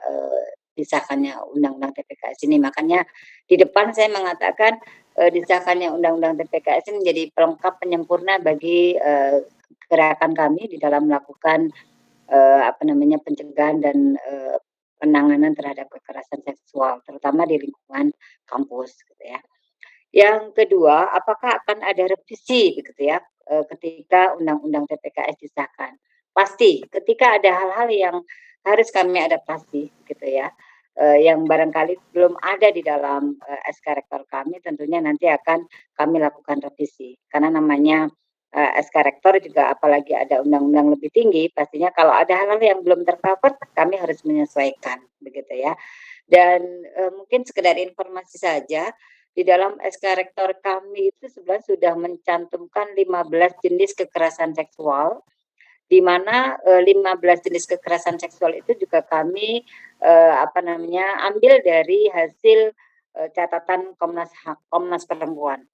disahkannya Undang-Undang TPKS ini. Makanya di depan saya mengatakan disahkannya Undang-Undang TPKS ini menjadi pelengkap penyempurna bagi gerakan kami di dalam melakukan pencegahan dan penanganan terhadap kekerasan seksual, terutama di lingkungan kampus, gitu ya. Yang kedua, apakah akan ada revisi, begitu ya, ketika Undang-Undang TPKS disahkan? Pasti, ketika ada hal-hal yang harus kami adaptasi, gitu ya, yang barangkali belum ada di dalam SK Rektor kami, tentunya nanti akan kami lakukan revisi. Karena namanya SK Rektor juga apalagi ada undang-undang lebih tinggi, pastinya kalau ada hal-hal yang belum tercover, kami harus menyesuaikan, begitu ya. Dan mungkin sekedar informasi saja, di dalam SK Rektor kami itu sebenarnya sudah mencantumkan 15 jenis kekerasan seksual, di mana 15 jenis kekerasan seksual itu juga kami ambil dari hasil catatan Komnas Perempuan.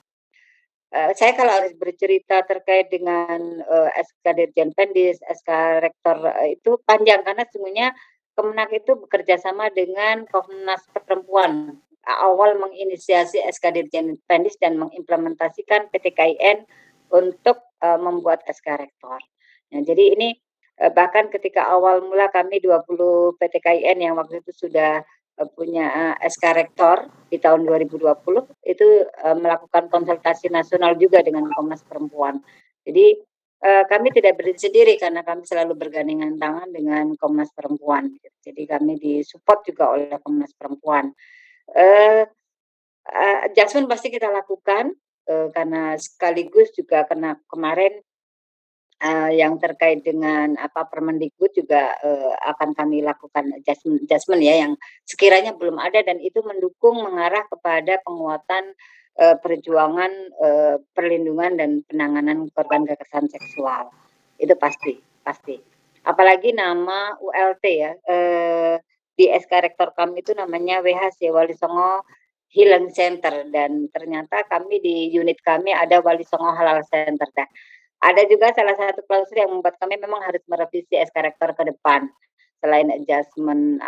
Saya kalau harus bercerita terkait dengan SK Dirjen Pendis, SK Rektor itu panjang karena sesungguhnya Kemenak itu bekerja sama dengan Komnas Perempuan awal menginisiasi SK Dirjen Pendis dan mengimplementasikan PTKIN untuk membuat SK Rektor. Nah, jadi ini bahkan ketika awal mula kami 20 PTKIN yang waktu itu sudah punya SK Rektor di tahun 2020 itu melakukan konsultasi nasional juga dengan Komnas Perempuan. Jadi kami tidak berdiri sendiri karena kami selalu bergandengan tangan dengan Komnas Perempuan. Jadi kami disupport juga oleh Komnas Perempuan. Adjustment pasti kita lakukan karena sekaligus juga kena kemarin yang terkait dengan Permendikbud juga akan kami lakukan adjustment ya yang sekiranya belum ada dan itu mendukung mengarah kepada penguatan perjuangan perlindungan dan penanganan korban kekerasan seksual. Itu pasti. Apalagi nama ULT ya, di SK Rektor kami itu namanya WHC Wali Songo Healing Center dan ternyata kami di unit kami ada Wali Songo Halal Center. Nah, ada juga salah satu klausul yang membuat kami memang harus merevisi SK Rektor ke depan. Selain adjustment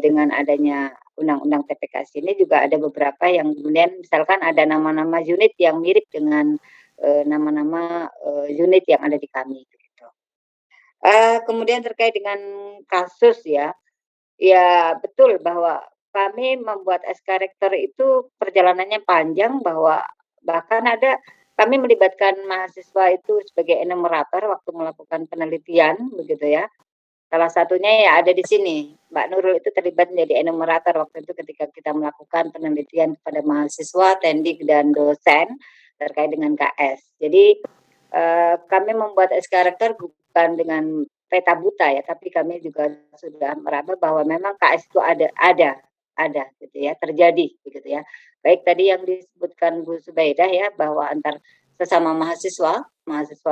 dengan adanya Undang-Undang TPKS ini juga ada beberapa yang kemudian misalkan ada nama-nama unit yang mirip dengan nama-nama unit yang ada di kami. Gitu. Kemudian terkait dengan kasus ya betul bahwa kami membuat SK Rektor itu perjalanannya panjang bahwa bahkan kami melibatkan mahasiswa itu sebagai enumerator waktu melakukan penelitian begitu ya. Salah satunya ya ada di sini, Mbak Nurul itu terlibat menjadi enumerator waktu itu ketika kita melakukan penelitian kepada mahasiswa, tendik dan dosen terkait dengan KS. Jadi kami membuat SK Rektor bukan dengan peta buta ya, tapi kami juga sudah meraba bahwa memang KS itu ada gitu ya, terjadi begitu ya. Baik tadi yang disebutkan Bu Subaidah ya bahwa antar sesama mahasiswa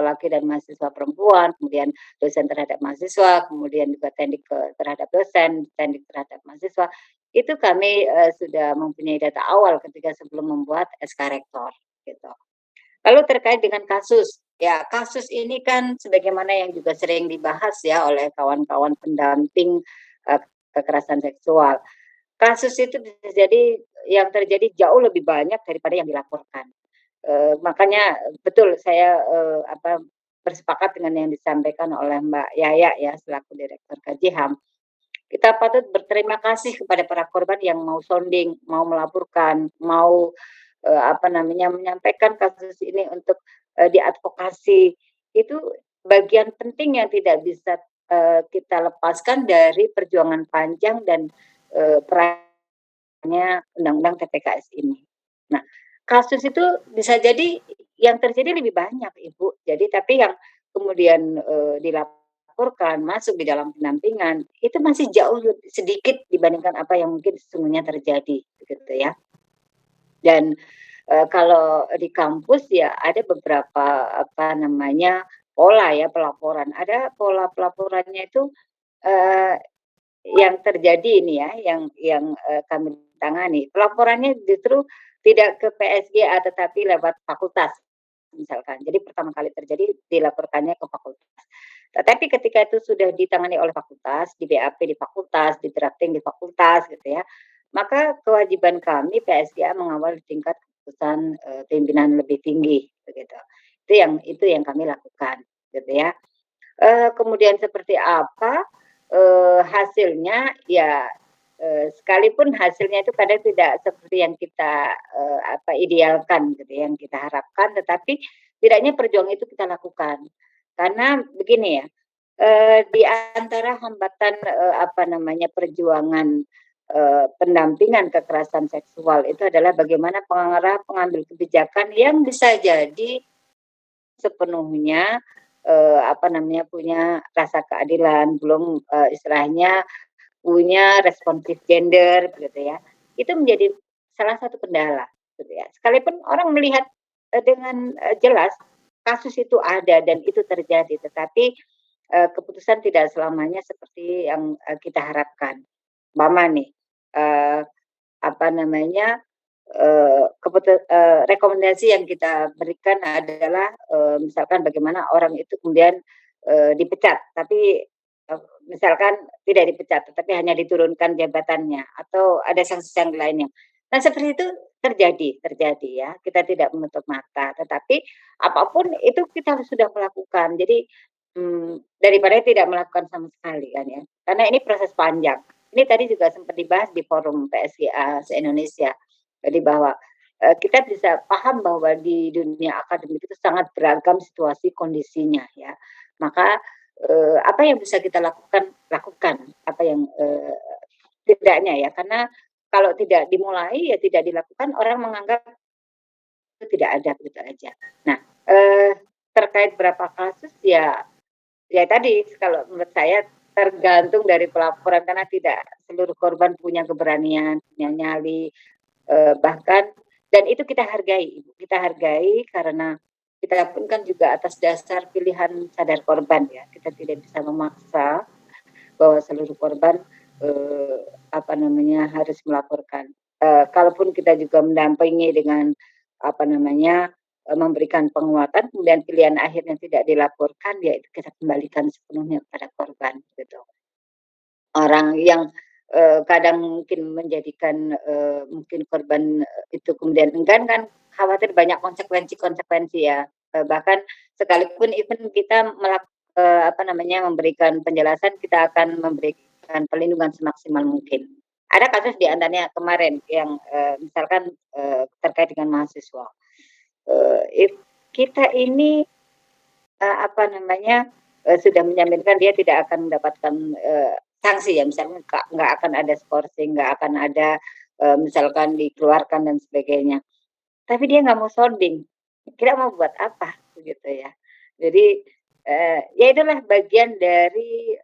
laki dan mahasiswa perempuan, kemudian dosen terhadap mahasiswa, kemudian juga tendik terhadap dosen, tendik terhadap mahasiswa. Itu kami sudah mempunyai data awal ketika sebelum membuat SK Rektor gitu. Lalu terkait dengan kasus ini kan sebagaimana yang juga sering dibahas ya oleh kawan-kawan pendamping kekerasan seksual. Kasus itu bisa jadi yang terjadi jauh lebih banyak daripada yang dilaporkan. Makanya betul saya bersepakat dengan yang disampaikan oleh Mbak Yaya ya selaku Direktur KJHAM. Kita patut berterima kasih kepada para korban yang mau sounding, mau melaporkan, mau menyampaikan kasus ini untuk diadvokasi. Itu bagian penting yang tidak bisa kita lepaskan dari perjuangan panjang dan perannya Undang-Undang TPKS ini. Nah, kasus itu bisa jadi yang terjadi lebih banyak, Ibu. Jadi tapi yang kemudian dilaporkan masuk di dalam pendampingan itu masih jauh lebih sedikit dibandingkan apa yang mungkin sesungguhnya terjadi, gitu ya. Dan kalau di kampus ya ada beberapa pola ya pelaporan. Ada pola pelaporannya itu yang terjadi ini ya, yang kami tangani. Pelaporannya justru tidak ke PSGA tetapi lewat fakultas misalkan. Jadi pertama kali terjadi dilaporkannya ke fakultas. Tetapi ketika itu sudah ditangani oleh fakultas, di BAP di fakultas, di drafting di fakultas gitu ya, maka kewajiban kami PSGA mengawal di tingkat keputusan pimpinan lebih tinggi begitu. Itu yang kami lakukan gitu ya. Kemudian seperti apa hasilnya ya sekalipun hasilnya itu kadang tidak seperti yang kita idealkan gitu yang kita harapkan, tetapi tidaknya perjuangan itu kita lakukan karena begini ya di antara hambatan perjuangan pendampingan kekerasan seksual itu adalah bagaimana pengambil kebijakan yang bisa jadi sepenuhnya punya rasa keadilan, belum istilahnya punya responsif gender gitu ya. Itu menjadi salah satu kendala gitu ya. Sekalipun orang melihat dengan jelas kasus itu ada dan itu terjadi, tetapi keputusan tidak selamanya seperti yang kita harapkan. Mama nih rekomendasi yang kita berikan adalah misalkan bagaimana orang itu kemudian dipecat, tapi misalkan tidak dipecat, tetapi hanya diturunkan jabatannya atau ada sanksi lainnya. Nah, seperti itu terjadi ya. Kita tidak menutup mata, tetapi apapun itu kita sudah melakukan. Jadi daripada tidak melakukan sama sekali kan ya. Karena ini proses panjang. Ini tadi juga sempat dibahas di forum PSGA se-Indonesia. Jadi bahwa kita bisa paham bahwa di dunia akademik itu sangat beragam situasi kondisinya ya. Maka apa yang bisa kita lakukan, apa yang tidaknya ya. Karena kalau tidak dimulai ya tidak dilakukan, orang menganggap itu tidak ada gitu aja. Nah, terkait berapa kasus ya tadi kalau menurut saya tergantung dari pelaporan karena tidak seluruh korban punya keberanian, punya nyali, bahkan dan itu kita hargai, Ibu. Kita hargai karena kita pun kan juga atas dasar pilihan sadar korban ya. Kita tidak bisa memaksa bahwa seluruh korban harus melaporkan. Kalaupun kita juga mendampingi dengan memberikan penguatan, kemudian pilihan akhirnya tidak dilaporkan, ya itu kita kembalikan sepenuhnya kepada korban gitu. Orang yang kadang mungkin menjadikan mungkin korban itu kemudian enggan kan khawatir banyak konsekuensi ya. Bahkan sekalipun even kita memberikan penjelasan, kita akan memberikan perlindungan semaksimal mungkin. Ada kasus di antaranya kemarin yang misalkan terkait dengan mahasiswa. Kita ini sudah menjaminkan dia tidak akan mendapatkan sanksi ya, misalnya nggak akan ada skorsing, nggak akan ada misalkan dikeluarkan dan sebagainya. Tapi dia nggak mau sounding, kira mau buat apa begitu ya. Jadi ya itulah bagian dari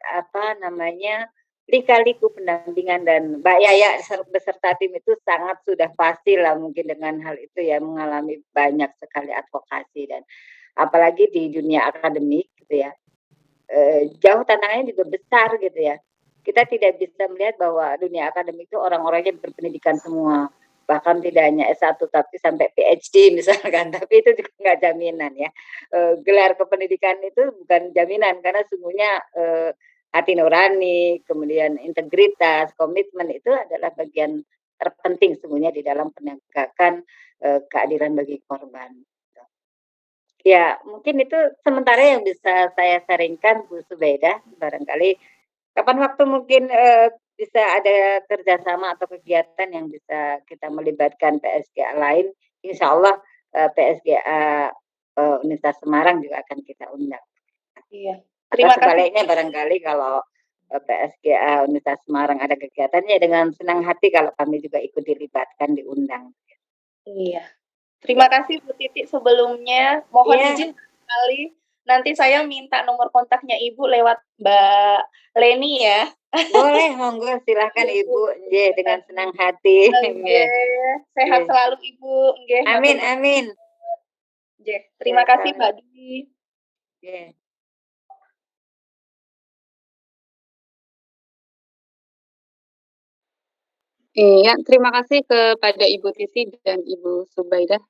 lika-liku pendampingan dan Mbak Yaya beserta tim itu sangat sudah pasti lah mungkin dengan hal itu ya mengalami banyak sekali advokasi dan apalagi di dunia akademik gitu ya. Jauh tantangannya juga besar gitu ya. Kita tidak bisa melihat bahwa dunia akademik itu orang-orangnya berpendidikan semua. Bahkan tidak hanya S1 tapi sampai PhD misalkan. Tapi itu juga nggak jaminan ya. Gelar kependidikan itu bukan jaminan karena sungguhnya hati nurani, kemudian integritas, komitmen itu adalah bagian terpenting sungguhnya di dalam penegakan keadilan bagi korban. Ya, mungkin itu sementara yang bisa saya sharingkan Bu Subaidah. Barangkali kapan waktu mungkin bisa ada kerjasama atau kegiatan yang bisa kita melibatkan PSGA lain. Insya Allah PSGA Universitas Semarang juga akan kita undang. Iya. Terima kasih. Sebaliknya barangkali kalau PSGA Universitas Semarang ada kegiatannya dengan senang hati kalau kami juga ikut dilibatkan, diundang. Iya. Terima kasih Bu Titi sebelumnya. Mohon izin sekali. Nanti saya minta nomor kontaknya Ibu lewat Mbak Leni ya. Boleh, monggo silahkan Ibu. Nggih, dengan senang hati. Sehat selalu Ibu. Nggih. Amin, amin. Nggih. Terima kasih Mbak Dwi. Nggih. Iya, terima kasih kepada Ibu Titi dan Ibu Subaidah.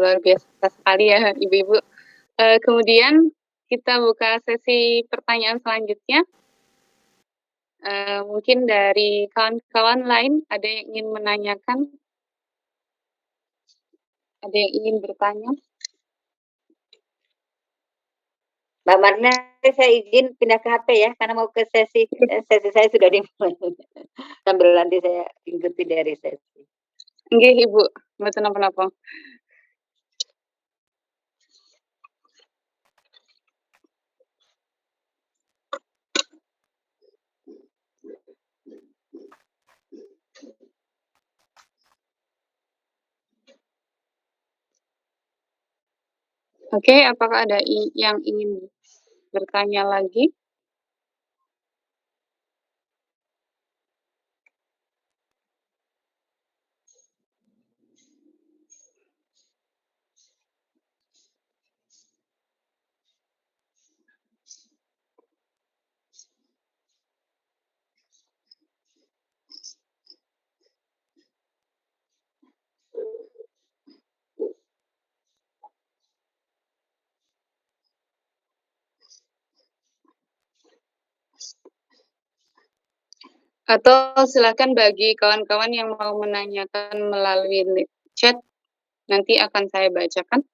Luar biasa sekali ya Ibu-Ibu. Kemudian kita buka sesi pertanyaan selanjutnya. Mungkin dari kawan-kawan lain ada yang ingin menanyakan? Ada yang ingin bertanya? Mbak Marna, saya izin pindah ke HP ya, karena mau ke sesi saya sudah dimulai. Sambil nanti saya ikuti dari sesi. Nggih, Ibu, mboten napa-napa. Oke, apakah ada yang ingin bertanya lagi? Atau silakan bagi kawan-kawan yang mau menanyakan melalui chat, nanti akan saya bacakan.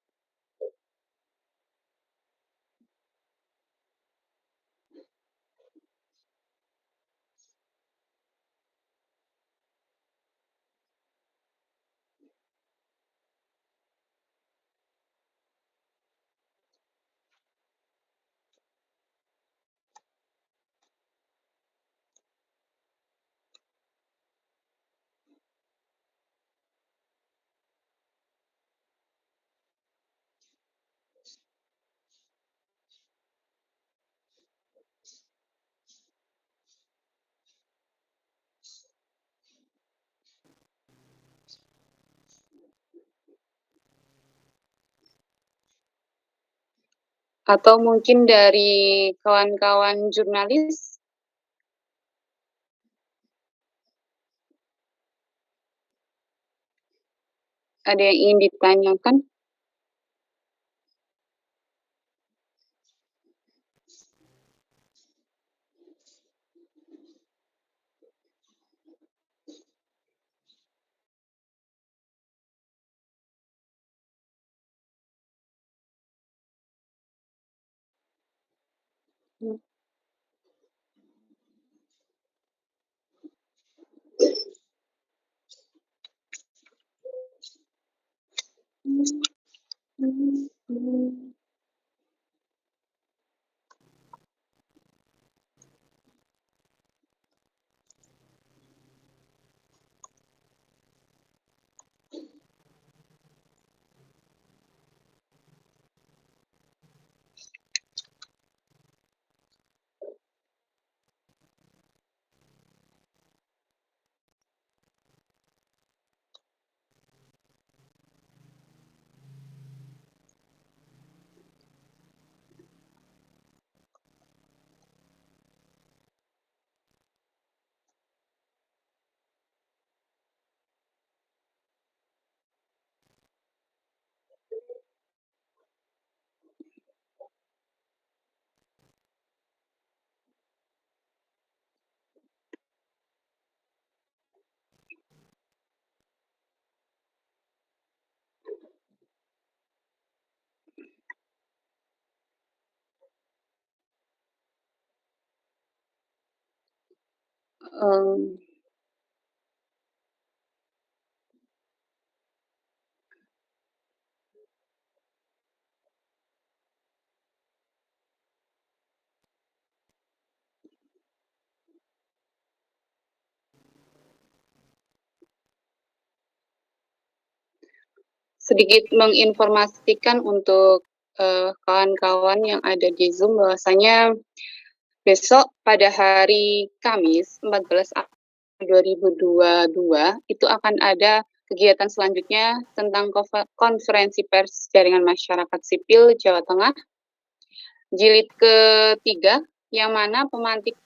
Atau mungkin dari kawan-kawan jurnalis, ada yang ingin ditanyakan? Sedikit menginformasikan untuk kawan-kawan yang ada di Zoom bahwasanya besok pada hari Kamis 14 April 2022 itu akan ada kegiatan selanjutnya tentang konferensi pers jaringan masyarakat sipil Jawa Tengah jilid ketiga, yang mana pemantik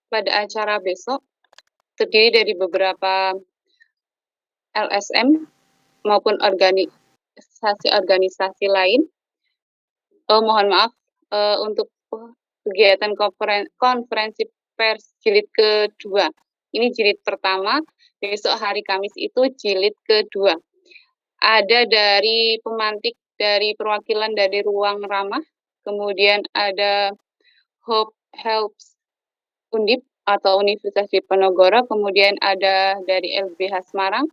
pada acara besok terdiri dari beberapa LSM maupun organisasi lain. Mohon maaf untuk kegiatan konferensi pers jilid kedua. Ini jilid pertama, besok hari Kamis itu jilid kedua. Ada dari pemantik dari perwakilan dari Ruang Ramah, kemudian ada Hope Helps Undip atau Universitas Diponegoro, kemudian ada dari LBH Semarang,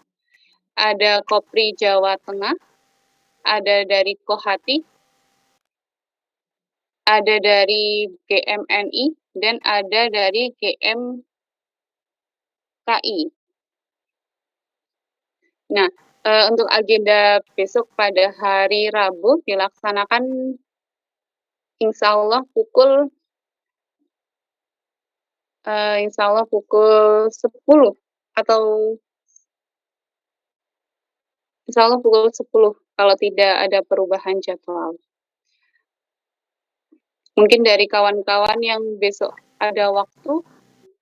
ada Kopri Jawa Tengah, ada dari Kohati, ada dari GMNI, dan ada dari GMKI. Nah, untuk agenda besok pada hari Rabu dilaksanakan insya Allah pukul 10 atau insya Allah pukul 10 kalau tidak ada perubahan jadwal. Mungkin dari kawan-kawan yang besok ada waktu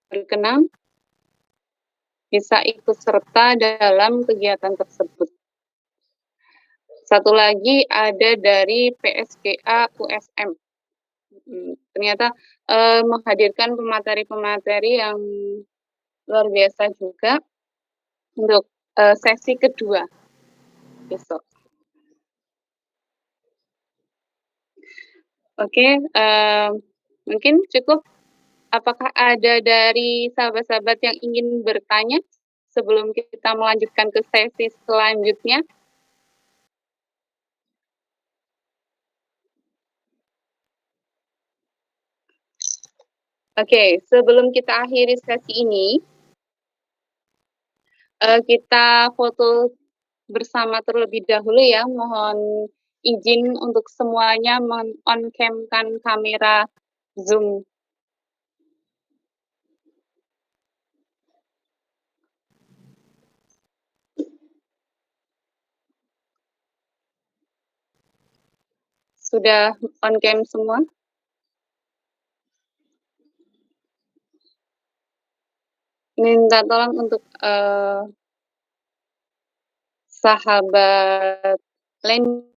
berkenan bisa ikut serta dalam kegiatan tersebut. Satu lagi ada dari PSGA USM. Ternyata menghadirkan pemateri-pemateri yang luar biasa juga untuk sesi kedua besok. Oke, mungkin cukup. Apakah ada dari sahabat-sahabat yang ingin bertanya sebelum kita melanjutkan ke sesi selanjutnya? Oke, sebelum kita akhiri sesi ini, kita foto bersama terlebih dahulu ya. Mohon izin untuk semuanya on-cam-kan kamera Zoom. Sudah on-cam semua? Minta tolong untuk sahabat lain